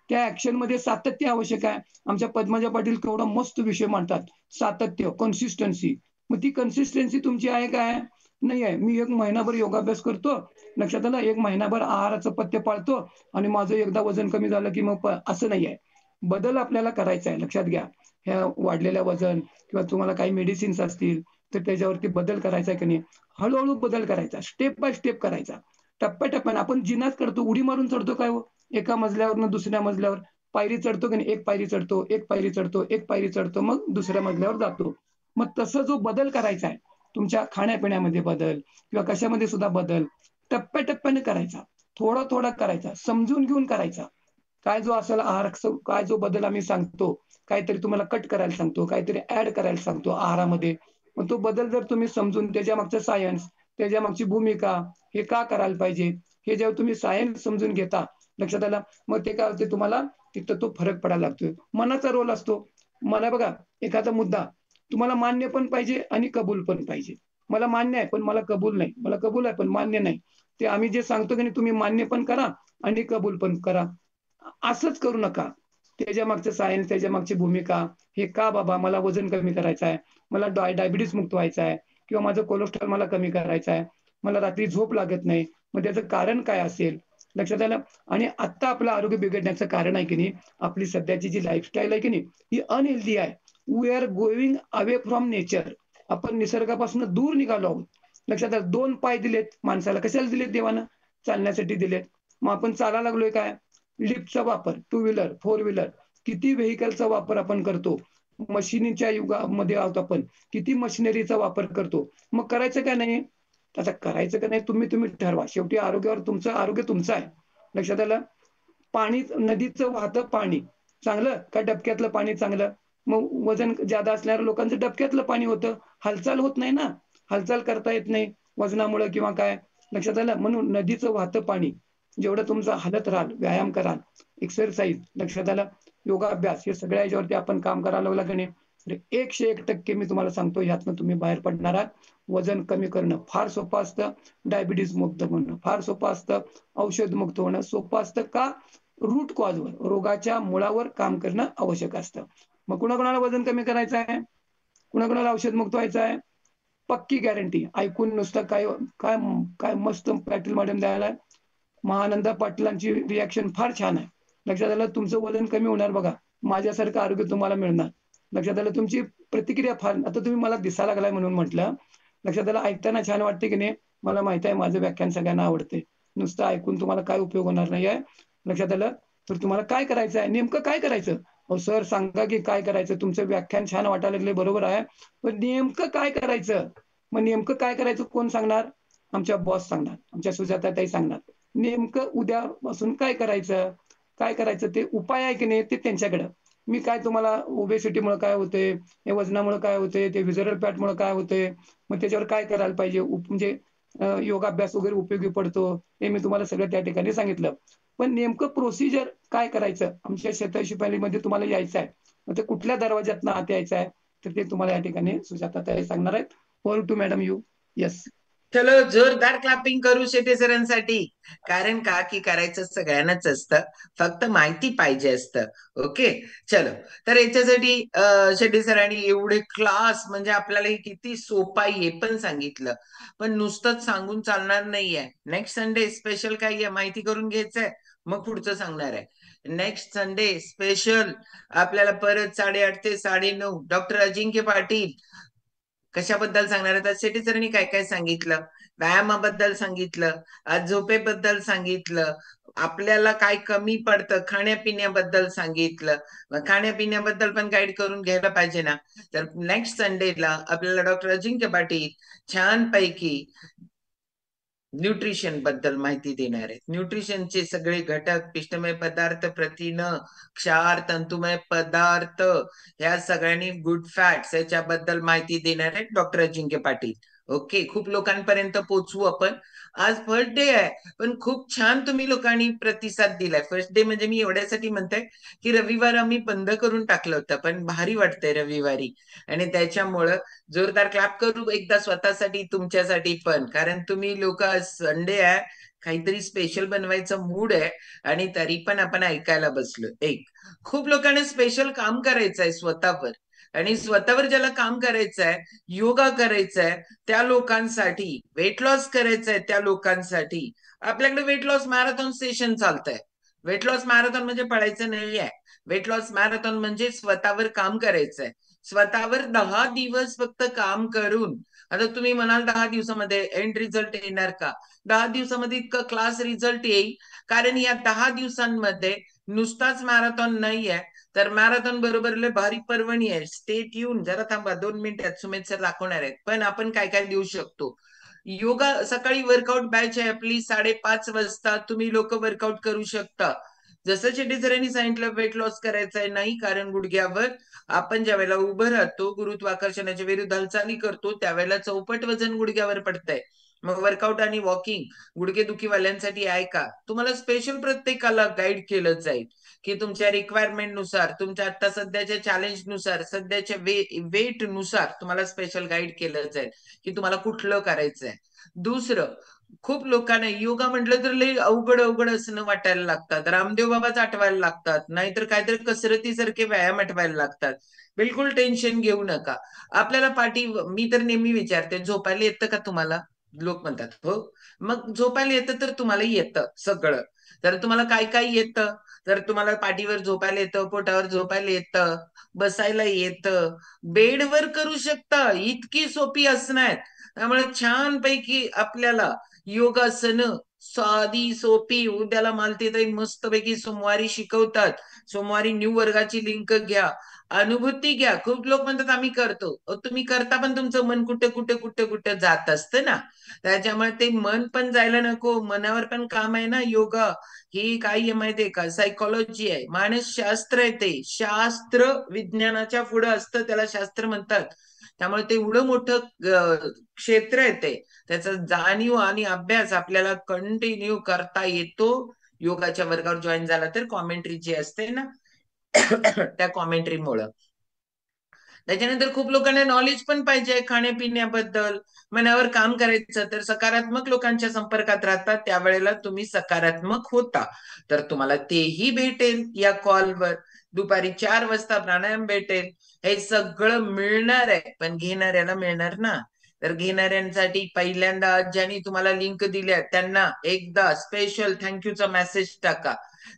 त्या ॲक्शनमध्ये सातत्य आवश्यक आहे. आमच्या पद्मजा पाटील केवढा मस्त विषय मांडतात. सातत्य, कन्सिस्टन्सी. मग ती कन्सिस्टन्सी तुमची आहे काय? नाही आहे. मी 1 महिनाभर योगाभ्यास करतो. लक्षात आलं? 1 महिनाभर आहाराचं पथ्य पाळतो आणि माझं एकदा वजन कमी झालं की मग असं नाही आहे. बदल आपल्याला करायचा आहे. लक्षात घ्या. ह्या वाढलेल्या वजन किंवा तुम्हाला काही मेडिसिन्स असतील, तर त्याच्यावरती बदल करायचा आहे की नाही, हळू बदल करायचा. स्टेप बाय स्टेप करायचा. टप्प्याटप्प्याने आपण जिनाच करतो, उडी मारून चढतो काय हो? एका मजल्यावरनं दुसऱ्या मजल्यावर पायरी चढतो की नाही, एक पायरी चढतो, एक पायरी चढतो, एक पायरी चढतो, मग दुसऱ्या मजल्यावर जातो. मग तसा जो बदल करायचा आहे, तुमच्या खाण्यापिण्यामध्ये बदल किंवा कशामध्ये सुद्धा बदल टप्प्याटप्प्याने करायचा. थोडा करायचा. समजून घेऊन करायचा. काय जो असेल आहार, काय जो बदल आम्ही सांगतो, काहीतरी तुम्हाला कट करायला सांगतो, काहीतरी ॲड करायला सांगतो आहारामध्ये. मग तो बदल जर तुम्ही समजून त्याच्या मागचं सायन्स, त्याच्या मागची भूमिका, हे का करायला पाहिजे, हे जेव्हा तुम्ही सायन्स समजून घेता, लक्षात आलं, मग ते काय होते तुम्हाला तिथं तो फरक पडायला लागतोय. मनाचा रोल असतो. मला बघा, एखादा मुद्दा तुम्हाला मान्य पण पाहिजे आणि कबूल पण पाहिजे. मला मान्य आहे पण मला कबूल नाही, मला कबूल आहे पण मान्य नाही. ते आम्ही जे सांगतो की नाही, तुम्ही मान्य पण करा आणि कबूल पण करा. असंच करू नका. त्याच्या मागचं सायन्स, त्याच्या मागची भूमिका, हे का बाबा मला वजन कमी करायचं आहे, मला डायबिटीस मुक्त व्हायचं आहे, किंवा माझं कोलेस्ट्रॉल मला कमी करायचं आहे, मला रात्री झोप लागत नाही, मग त्याचं कारण काय असेल, लक्षात आलं. आणि आत्ता आपलं आरोग्य बिघडण्याचं कारण आहे की नाही, आपली सध्याची जी लाईफस्टाईल आहे की नाही, ही अनहेल्दी आहे. We are going away from nature. आपण निसर्गापासून दूर निघालो आहोत. लक्षात आलं. 2 पाय दिलेत माणसाला, कशाला दिलेत देवानं? चालण्यासाठी दिलेत. मग आपण चालायला लागलोय काय? लिफ्टचा वापर, 2 व्हीलर, 4 व्हीलर, किती व्हेकलचा वापर आपण करतो. मशिनीच्या युगामध्ये आहोत आपण. किती मशिनरीचा वापर करतो. मग करायचं का नाही? आता करायचं का नाही तुम्ही ठरवा. शेवटी आरोग्यावर तुमचं आरोग्य तुमचं आहे. लक्षात आलं. पाणी, नदीचं वाहतं पाणी चांगलं का डबक्यातलं पाणी चांगलं? मग वजन ज्यादा असणाऱ्या लोकांचं डबक्यातलं पाणी होतं. हालचाल होत नाही ना. हालचाल करता येत नाही वजनामुळे किंवा काय. लक्षात आलं. म्हणून नदीचं वाहतं पाणी जेवढं तुमचं हलत राहाल, व्यायाम कराल, एक्सरसाइज, लक्षात आलं, योगाभ्यास, हे सगळ्या याच्यावरती आपण काम करायला लागलं की नाही, तर 101% मी तुम्हाला सांगतो यातनं तुम्ही बाहेर पडणार आहात. वजन कमी करणं फार सोपं असतं. डायबिटीज मुक्त होणं फार सोपं असतं. औषध मुक्त होणं सोपं असतं का? रूट कॉजवर, रोगाच्या मुळावर काम करणं आवश्यक असतं. मग कुणाकुणाला वजन कमी करायचं आहे, कुणाकुणाला औषध मुक्त व्हायचं आहे, पक्की गॅरंटी. ऐकून नुसतं काय काय काय मस्त पाटील मॅडम द्यायला. महानंदा पाटलांची रिॲक्शन फार छान आहे. लक्षात आलं. तुमचं वजन कमी होणार बघा. माझ्यासारखं आरोग्य तुम्हाला मिळणार. लक्षात आलं. तुमची प्रतिक्रिया फार, आता तुम्ही मला दिसायला लागलाय म्हणून म्हटलं. लक्षात आलं. ऐकताना छान वाटते की नाही? मला माहित आहे माझं व्याख्यान सगळ्यांना आवडते. नुसतं ऐकून तुम्हाला काय उपयोग होणार नाही आहे. लक्षात आलं. तर तुम्हाला काय करायचं आहे, नेमकं काय करायचं? अहो सर सांगा की काय करायचं. तुमचं व्याख्यान छान वाटायला लागले, बरोबर आहे, पण नेमकं काय करायचं? मग नेमकं काय करायचं कोण सांगणार? आमच्या बॉस सांगणार, आमच्या सुजाताताई सांगणार. नेमकं उद्यापासून काय करायचं, काय करायचं ते उपाय आहे की नाही ते त्यांच्याकडं. मी काय तुम्हाला ओबेसिटीमुळे काय होते, हे वजनामुळे काय होते, ते विजरल फॅटमुळे काय होते, मग त्याच्यावर काय करायला पाहिजे, म्हणजे योगाभ्यास वगैरे उपयोगी पडतो, हे मी तुम्हाला सगळं त्या ठिकाणी सांगितलं. पण नेमकं प्रोसिजर काय करायचं, आमच्या शेतशिपालीमध्ये तुम्हाला यायचं आहे, मग ते कुठल्या दरवाज्यातनं आत यायचं आहे, तर ते तुम्हाला या ठिकाणी सुजाताताई सांगणार आहेत. Over to madam you. Yes. चलो जोरदार क्लॅपिंग करू शेटे सरांसाठी. कारण का की करायचं सगळ्यांनाच असतं, फक्त माहिती पाहिजे असतं. ओके, चलो. तर याच्यासाठी शेटे सरांनी एवढे क्लास, म्हणजे आपल्याला हे किती सोपं आहे हे पण सांगितलं. पण नुसतंच सांगून चालणार नाहीये. नेक्स्ट संडे स्पेशल काय आहे माहिती करून घ्यायचंय, मग पुढचं सांगणार आहे. नेक्स्ट संडे स्पेशल आपल्याला परत 8:30 ते 9:30 डॉक्टर अजिंक्य पाटील कशाबद्दल सांगणार आहेत. शेट्टी सरांनी काय काय सांगितलं, व्यायामाबद्दल सांगितलं, आज झोपेबद्दल सांगितलं, आपल्याला काय कमी पडतं खाण्यापिण्याबद्दल सांगितलं. मग खाण्यापिण्याबद्दल पण गाईड करून घ्यायला पाहिजे ना. तर नेक्स्ट संडेला आपल्याला डॉक्टर अजिंक्य पाटील छानपैकी न्यूट्रिशन बद्दल माहिती देणार आहेत. न्यूट्रिशनचे सगळे घटक, पिष्टमय पदार्थ, प्रथिन, क्षार, तंतुमय पदार्थ, ह्या सगळ्यांनी गुड फॅट्स याच्याबद्दल माहिती देणार आहेत डॉक्टर अजिंक्य पाटील. ओके, खूप लोकांपर्यंत पोहोचवू आपण. आज फर्स्ट डे आहे, पण खूप छान तुम्ही लोकांनी प्रतिसाद दिलाय. फर्स्ट डे म्हणजे मी एवढ्यासाठी म्हणते की रविवार आम्ही बंद करून टाकलं होतं, पण भारी वाटतंय रविवारी. आणि त्याच्यामुळं जोरदार क्लॅप करू एकदा स्वतःसाठी, तुमच्यासाठी पण. कारण तुम्ही लोक, संडे आहे, काहीतरी स्पेशल बनवायचं मूड आहे, आणि तरी पण आपण ऐकायला बसलो. एक, खूप लोकांना स्पेशल काम करायचंय स्वतःवर, आणि स्वतःवर ज्याला काम करायचंय, योगा करायचंय, त्या लोकांसाठी, वेट लॉस करायचंय त्या लोकांसाठी आपल्याकडे वेट लॉस मॅरेथॉन सेशन चालतंय. वेट लॉस मॅरेथॉन म्हणजे पळायचं नाहीये. वेट लॉस मॅरेथॉन म्हणजे स्वतःवर काम करायचंय. स्वतःवर 10 दिवस फक्त काम करून, आता तुम्ही म्हणाल 10 दिवसामध्ये एंड रिझल्ट येणार का? 10 दिवसामध्ये इतका क्लास रिझल्ट येईल, कारण या 10 दिवसांमध्ये नुसताच मॅरेथॉन नाहीये, तर मॅरेथॉन बरोबर लय भारी पर्वणी आहे. स्टेट येऊन जरा थांबा 2 मिनिटात सुमित सर दाखवणार आहेत. पण आपण काय काय देऊ शकतो. योगा सकाळी वर्कआउट बॅच आहे आपली 5:30 वाजता, तुम्ही लोक वर्कआउट करू शकता. जसं शेट्टी सरांनी सांगितलं, वेट लॉस करायचंय नाही, कारण गुडघ्यावर आपण ज्या वेळेला उभं राहतो, गुरुत्वाकर्षणाच्या विरुद्ध हालचाली करतो, त्यावेळेला चौपट वजन गुडघ्यावर पडतंय. मग वर्कआउट आणि वॉकिंग गुडघेदुखीवाल्यांसाठी आहे का? तुम्हाला स्पेशल प्रत्येकाला गाईड केलं जाईल की तुमच्या रिक्वायरमेंट नुसार, तुमच्या आता सध्याच्या चॅलेंज नुसार, सध्याच्या वेट नुसार तुम्हाला स्पेशल गाईड केलं जाईल की तुम्हाला कुठलं करायचंय. दुसरं, खूप लोकांना योगा म्हटलं तर लई अवघड अवघड असणं वाटायला लागतात, रामदेव बाबाच आठवायला लागतात, नाहीतर काहीतरी कसरतीसारखे व्यायाम आठवायला लागतात. बिलकुल टेन्शन घेऊ नका. आपल्याला मी तर नेहमी विचारते, झोपायला येतं का तुम्हाला? लोक म्हणतात हो. मग झोपायला येतं तर तुम्हाला येतं सगळं. तर तुम्हाला काय काय येतं? तर तुम्हाला पाठीवर झोपायला येतं, पोटावर झोपायला येतं, बसायला येतं, बेडवर करू शकता. इतकी सोपी आसनं आहेत. त्यामुळे छानपैकी आपल्याला योगासनं साधी सोपी. उद्याला मालतीताई मस्तपैकी सोमवारी शिकवतात. सोमवारी न्यू वर्गाची लिंक घ्या, अनुभूती घ्या. खूप लोक म्हणतात आम्ही करतो. तुम्ही करता पण तुमचं मन कुठे कुठे कुठे कुठे जात असतं ना. त्याच्यामुळे ते मन पण जायला नको, मनावर पण काम आहे ना. योगा ही काय आहे माहितीये का? सायकोलॉजी आहे, मानसशास्त्र आहे. ते शास्त्र विज्ञानाच्या पुढे असतं, त्याला शास्त्र म्हणतात. त्यामुळे ते एवढं मोठं क्षेत्र आहे ते. त्याचा जाणीव आणि अभ्यास आपल्याला कंटिन्यू करता येतो. योगाच्या वर्गावर जॉईन झाला तर कॉमेंट्री जी असते ना त्या कॉमेंट्रीमुळं. त्याच्यानंतर खूप लोकांना नॉलेज पण पाहिजे खाण्यापिण्याबद्दल. मनावर काम करायचं तर सकारात्मक लोकांच्या संपर्कात राहतात, त्यावेळेला तुम्ही सकारात्मक होता. तर तुम्हाला तेही भेटेल या कॉलवर. दुपारी 4 वाजता प्राणायाम भेटेल. हे सगळं मिळणार आहे, पण घेणाऱ्याला मिळणार ना. तर घेणाऱ्यांसाठी पहिल्यांदा ज्यांनी तुम्हाला लिंक दिल्या त्यांना एकदा स्पेशल थँक्यूचा मेसेज टाका.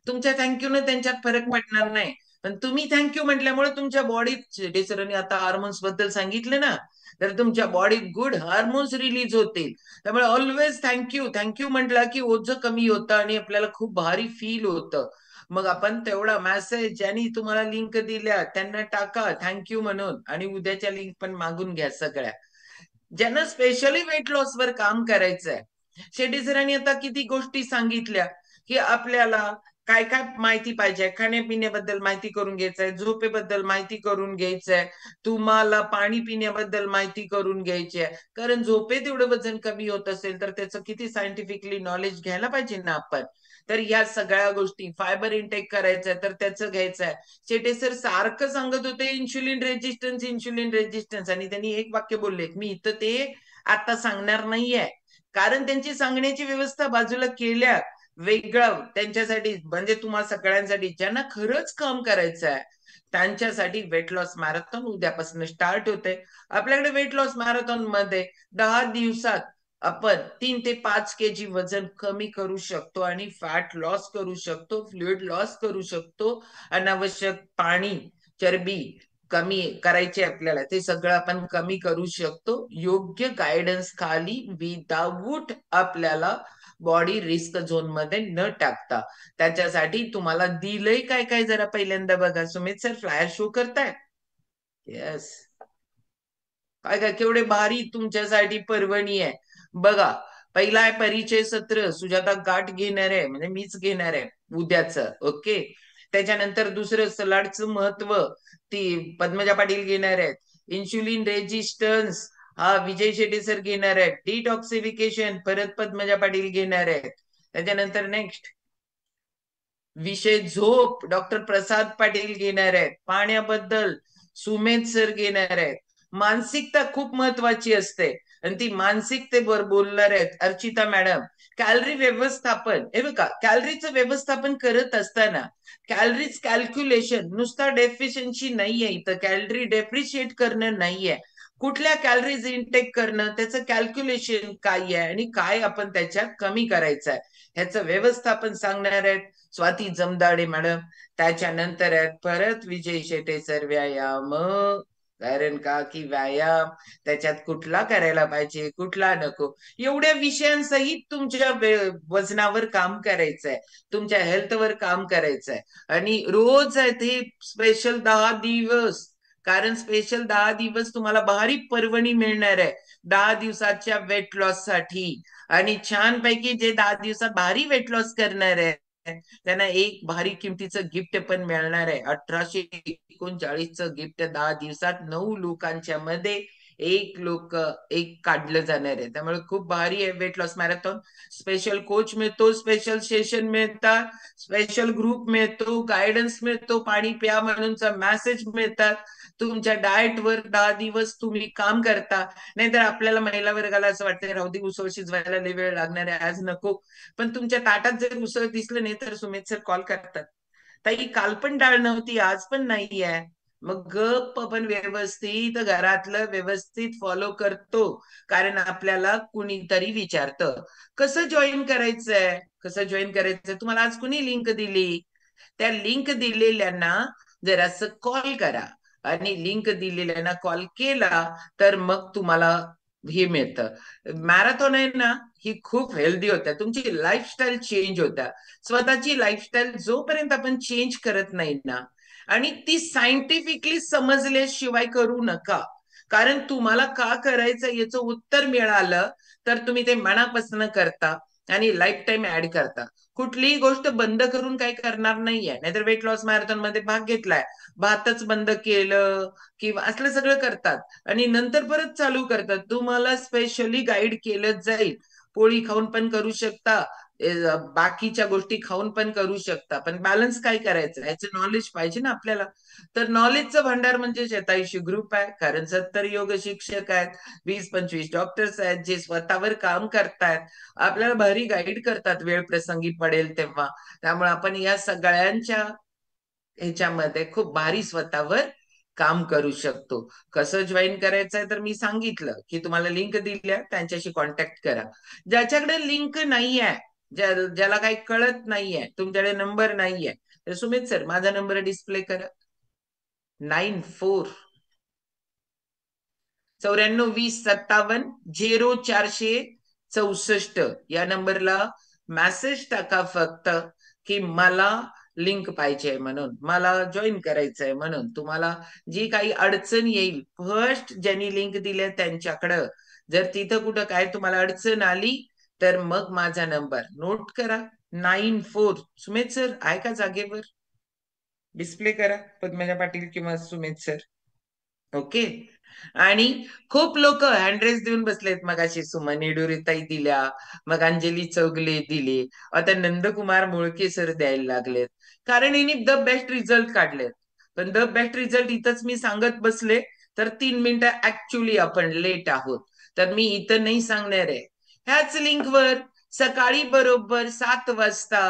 तुमच्या थँक्यूने त्यांच्यात फरक पडणार नाही, पण तुम्ही थँक्यू म्हटल्यामुळे तुमच्या बॉडीत, सरांनी आता हार्मोन्स बद्दल सांगितलं ना, तर तुमच्या बॉडीत गुड हार्मोन्स रिलीज होतील. त्यामुळे ऑलवेज थँक्यू थँक्यू म्हटलं की ओझं कमी होतं आणि आपल्याला खूप भारी फील होतं. मग आपण तेवढा मेसेज ज्यांनी तुम्हाला लिंक दिल्या त्यांना टाका थँक्यू म्हणून, आणि उद्याच्या लिंक पण मागून घ्या सगळ्या. ज्यांना स्पेशली वेट लॉस वर काम करायचंय. शेट्टी सरांनी आता किती गोष्टी सांगितल्या की आपल्याला काय काय माहिती पाहिजे. खाण्यापिण्याबद्दल माहिती करून घ्यायचंय, झोपेबद्दल माहिती करून घ्यायचंय, तुम्हाला पाणी पिण्याबद्दल माहिती करून घ्यायची आहे. कारण झोपेत एवढं वजन कमी होत असेल तर त्याचं किती सायंटिफिकली नॉलेज घ्यायला पाहिजे ना आपण. तर या सगळ्या गोष्टी, फायबर इंटेक करायचंय तर त्याचं घ्यायचंय. शेटे सर सारखं सांगत होते इन्शुलिन रेजिस्टन्स इन्शुलिन रेजिस्टन्स, आणि त्यांनी एक वाक्य बोलले, मी इथं ते आता सांगणार नाहीये, कारण त्यांची सांगण्याची व्यवस्था बाजूला केल्या. वेगळं त्यांच्यासाठी, म्हणजे तुम्हा सगळ्यांसाठी ज्यांना खरंच काम करायचं आहे त्यांच्यासाठी वेट लॉस मॅरेथॉन उद्यापासून स्टार्ट होते. आपल्याकडे वेट लॉस मॅरेथॉन मध्ये 10 दिवसात आपण 3 ते 5 kg वजन कमी करू शकतो, आणि फॅट लॉस करू शकतो, फ्लुइड लॉस करू शकतो. अनावश्यक पाणी, चरबी कमी करायचे आपल्याला, ते सगळं आपण कमी करू शकतो योग्य गायडन्स खाली, विदाऊट आपल्याला बॉडी रिस्क झोन मध्ये न टाकता. त्याच्यासाठी तुम्हाला दिलंय काय काय जरा पहिल्यांदा बघा. सुमित सर फ्लायर शो करताय. येस, काय काय केवढे भारी तुमच्यासाठी पर्वणी आहे बघा. पहिला आहे परिचय सत्र, सुजाता गाठ घेणार आहे, म्हणजे मीच घेणार आहे उद्याच. ओके. त्याच्यानंतर दुसरं सलाडचं महत्व, ती पद्मजा पाटील घेणार आहेत. इन्शुलिन रेजिस्टन्स हा विजय शेट्टी सर घेणार आहेत. डिटॉक्सिफिकेशन परत पद्मजा पाटील घेणार आहेत. त्याच्यानंतर नेक्स्ट विषय झोप डॉक्टर प्रसाद पाटील घेणार आहेत. पाण्याबद्दल सुमेध सर घेणार आहेत. मानसिकता खूप महत्वाची असते आणि ती मानसिकतेवर बोलणार आहेत अर्चिता मॅडम. कॅलरी व्यवस्थापन, हे बघा कॅलरीचं व्यवस्थापन करत असताना कॅलरीज कॅल्क्युलेशन नुसता डेफिशियन्सी नाहीये इथं, कॅलरी डेप्रिशिएट करणं नाहीये. कुठल्या कॅलरीज इनटेक करणं, त्याचं कॅल्क्युलेशन काय आहे आणि काय आपण त्याच्यात कमी करायचं आहे ह्याचं व्यवस्थापन सांगणार आहेत स्वाती जमदाडे मॅडम. त्याच्यानंतर आहेत परत विजय शेटे सर व्यायाम. कारण का की व्यायाम त्याच्यात कुठला करायला पाहिजे कुठला नको, एवढ्या विषयांसहित तुमच्या वजनावर काम करायचंय, तुमच्या हेल्थवर काम करायचंय. आणि रोज आहे ते स्पेशल 10 दिवस, कारण स्पेशल 10 दिवस तुम्हाला भारी पर्वणी मिळणार आहे 10 दिवसाच्या वेट लॉस साठी. आणि छानपैकी जे 10 दिवसात भारी वेट लॉस करणार आहे त्यांना एक भारी किमतीचं गिफ्ट पण मिळणार आहे. 1839चं गिफ्ट 10 दिवसात 9 लोकांच्या मध्ये एक काढलं जाणार आहे. त्यामुळे खूप भारी आहे weight loss marathon. Special coach मिळतो, स्पेशल सेशन मिळतात, स्पेशल ग्रुप मिळतो, गायडन्स मिळतो, पाणी प्या म्हणूनचा मेसेज मिळतात. तुमच्या डाएटवर 10 दिवस तुम्ही काम करता. नाहीतर आपल्याला महिला वर्गाला असं वाटतं राहू दे, उसळ शिजवायला लय वेळ लागणार आहे, आज नको. पण तुमच्या ताटात जर उसळ दिसलं नाही तर सुमित सर कॉल करतात, ताई काल पण डाळ नव्हती, आज पण नाही आहे. मग गप्प पण व्यवस्थित घरातलं व्यवस्थित फॉलो करतो. कारण आपल्याला कुणीतरी विचारतं कसं जॉईन करायचंय, कसं जॉईन करायचंय, तुम्हाला आज कुणी लिंक दिली. त्या लिंक दिलेल्यांना जरासं कॉल करा, आणि लिंक दिलेल्यांना कॉल केला तर मग तुम्हाला हे मिळतं. मॅरेथॉन आहे ना, ही खूप हेल्दी होत्या, तुमची लाईफस्टाईल चेंज होत्या. स्वतःची लाईफस्टाईल जोपर्यंत आपण चेंज करत नाही ना, आणि ती सायंटिफिकली समजल्याशिवाय करू नका. कारण तुम्हाला का करायचं याचं उत्तर मिळालं तर तुम्ही ते मनापासून करता आणि लाईफ टाईम ऍड करता. कुठलीही गोष्ट बंद करून काही करणार नाहीये. नाहीतर वेट लॉस मॅरेथॉन मध्ये भाग घेतलाय, भातच बंद केलं किंवा असलं सगळं करतात आणि नंतर परत चालू करतात. तुम्हाला स्पेशली गाईड केलं जाईल. पोळी खाऊन पण करू शकता, बाकीच्या गोष्टी खाऊन पण करू शकता, पण बॅलन्स काय करायचं याचं नॉलेज पाहिजे ना आपल्याला. तर नॉलेजचं भांडार म्हणजे शेताईशी ग्रुप आहे. कारण 70 योग शिक्षक आहेत, 20-25 डॉक्टर्स आहेत जे स्वतःवर काम करतायत, आपल्याला भारी गाईड करतात वेळ प्रसंगी पडेल तेव्हा. त्यामुळे आपण या सगळ्यांच्या ह्याच्यामध्ये खूप भारी स्वतःवर काम करू शकतो. कसं जॉईन करायचंय तर मी सांगितलं की तुम्हाला लिंक दिल्या, त्यांच्याशी कॉन्टॅक्ट करा. ज्याच्याकडे लिंक नाहीये, ज्याला काही कळत नाहीये, तुमच्याकडे नंबर नाहीये, तर सुमित सर माझा नंबर डिस्प्ले करा, 94 94 20 57 0464 या नंबरला मेसेज टाका फक्त की मला लिंक पाहिजे म्हणून, मला जॉईन करायचंय म्हणून. तुम्हाला जी काही अडचण येईल, फर्स्ट ज्यांनी लिंक दिले त्यांच्याकडं जर तिथं कुठं काय तुम्हाला अडचण आली तर मग माझा नंबर नोट करा, 94. सुमित सर आहे का जागेवर? डिस्प्ले करा पद्मजा पाटील किंवा सुमित सर. ओके. आणि खूप लोक हँडरेस देऊन बसलेत. मगाशी सुमन येडुरेताई दिल्या, मग अंजली चौगले दिले, आता नंदकुमार मुळके सर द्यायला लागलेत. कारण यांनी द बेस्ट रिझल्ट काढलेत. पण द बेस्ट रिझल्ट इथंच मी सांगत बसले तर 3 मिनिटं ऍक्च्युली आपण लेट आहोत, तर मी इथं नाही सांगणार आहे. ह्याच लिंकवर सकाळी बरोबर 7 वाजता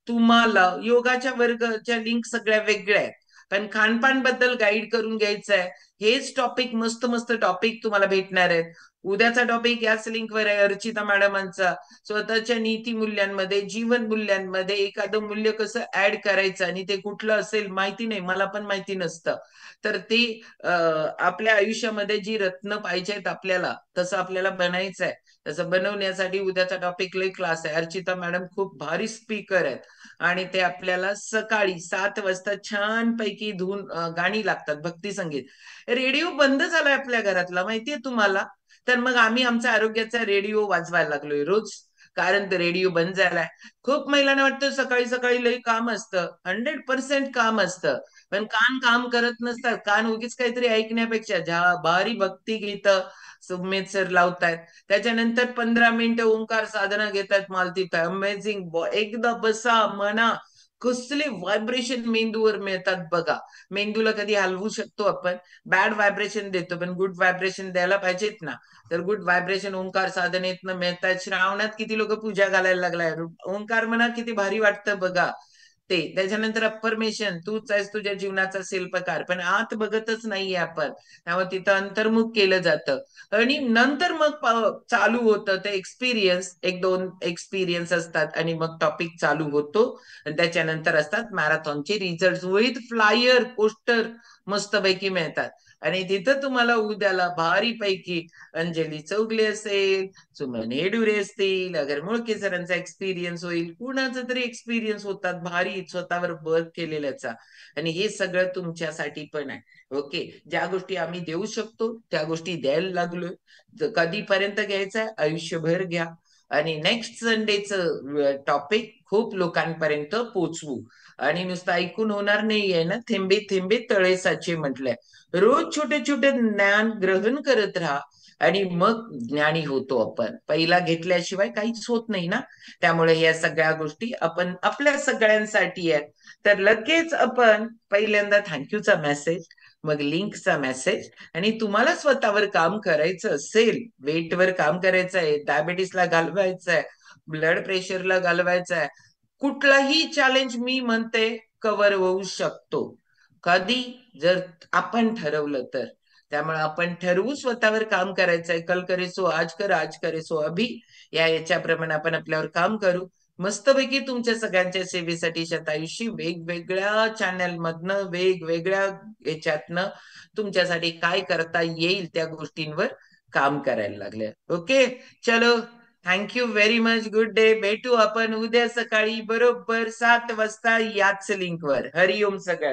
तुम्हाला योगाच्या वर्गाच्या लिंक सगळ्या वेगळ्या आहेत, पण खानपान बद्दल गाईड करून घ्यायचं आहे. हेच टॉपिक, मस्त मस्त टॉपिक तुम्हाला भेटणार आहेत. उद्याचा टॉपिक याच लिंकवर आहे अर्चिता मॅडमांचा. स्वतःच्या नीती मूल्यांमध्ये, जीवन मूल्यांमध्ये एखादं मूल्य कसं ऍड करायचं आणि ते कुठलं असेल माहिती नाही, मला पण माहिती नसतं. तर ते आपल्या आयुष्यामध्ये जी रत्न पाहिजेत आपल्याला, तसं आपल्याला बनायचं आहे. तसं बनवण्यासाठी उद्याचा टॉपिक लई क्लास आहे. अर्चिता मॅडम खूप भारी स्पीकर आहेत आणि ते आपल्याला सकाळी 7 वाजता छान पैकी धून गाणी लागतात, भक्ती संगीत. रेडिओ बंद झालाय आपल्या घरातला, माहितीये तुम्हाला? तर मग आम्ही आमच्या आरोग्याचा रेडिओ वाजवायला लागलोय रोज, कारण ते रेडिओ बंद झालाय. खूप महिलांना वाटतं सकाळी सकाळी लई काम असतं, 100% काम असतं, पण कान काम करत नसतात. कान उगीच काहीतरी ऐकण्यापेक्षा भारी भक्ती गीत सुमेध सर लावतायत, त्याच्यानंतर 15 मिनिटं ओंकार साधना घेतात मालतीत. अमेझिंग. एकदा बसा, म्हणा, कसले व्हायब्रेशन मेंदूवर मिळतात बघा. मेंदूला कधी हलवू शकतो आपण, बॅड व्हायब्रेशन देतो पण गुड व्हायब्रेशन द्यायला पाहिजेत ना. तर गुड व्हायब्रेशन ओंकार साधनेतनं मिळतात. श्रावणात किती लोक पूजा घालायला लागलाय, ओंकार म्हणा, किती भारी वाटतं बघा ते. त्याच्यानंतर अफर्मेशन, तूच आहेस तुझ्या जीवनाचा शिल्पकार, पण आत बघतच नाहीये आपण, त्यामुळे तिथं अंतर्मुख केलं जातं. आणि नंतर मग चालू होतं ते एक्सपिरियन्स, 1-2 एक्सपिरियन्स असतात आणि मग टॉपिक चालू होतो. आणि त्याच्यानंतर असतात मॅरेथॉनचे रिझल्ट विथ फ्लायर, पोस्टर मस्तपैकी मिळतात. आणि तिथं तुम्हाला उद्याला भारी पैकी अंजली चौगले असेल, सुमन येडुरे असतील, अगर मुळके सरांचा एक्सपिरियन्स होईल, कुणाचा तरी एक्सपिरियन्स होतात भारी स्वतःवर वर्क केलेल्याचा. आणि हे सगळं तुमच्यासाठी पण आहे. ओके. ज्या गोष्टी आम्ही देऊ शकतो त्या गोष्टी द्यायला लागलोय. कधीपर्यंत घ्यायचंय? आयुष्यभर घ्या. आणि नेक्स्ट संडेचं टॉपिक खूप लोकांपर्यंत पोचवू. आणि नुसतं ऐकून होणार नाहीये ना, थेंबे थेंबे तळे साचे म्हटलंय. रोज छोटे छोटे ज्ञान ग्रहण करत राहा आणि मग ज्ञानी होतो आपण. पहिला घेतल्याशिवाय काहीच होत नाही ना. त्यामुळे या सगळ्या गोष्टी आपण आपल्या सगळ्यांसाठी आहेत. तर लगेच आपण पहिल्यांदा थँक्यूचा मेसेज, मग लिंकचा मेसेज. आणि तुम्हाला स्वतःवर काम करायचं असेल, वेटवर काम करायचं आहे, डायबिटीसला घालवायचं आहे, ब्लड प्रेशरला घालवायचं आहे, कुठलाही चॅलेंज मी म्हणते कव्हर होऊ शकतो कधी, जर आपण ठरवलं तर. त्यामुळे आपण ठरवू स्वतःवर काम करायचंय. कल करे सो आज कर, आज करे सो अभी. याच्याप्रमाणे आपण आपल्यावर काम करू. मस्तपैकी तुमच्या सगळ्यांच्या सेवेसाठी शतायुषी वेगवेगळ्या चॅनल मधनं, वेगवेगळ्या याच्यातनं तुमच्यासाठी काय करता येईल त्या गोष्टींवर काम करायला लागले. ओके, चलो, thank you very much. Good day. भेटू आपण उद्या सकाळी बरोबर 7 वाजता याच लिंकवर. हरिओम सगळ्या.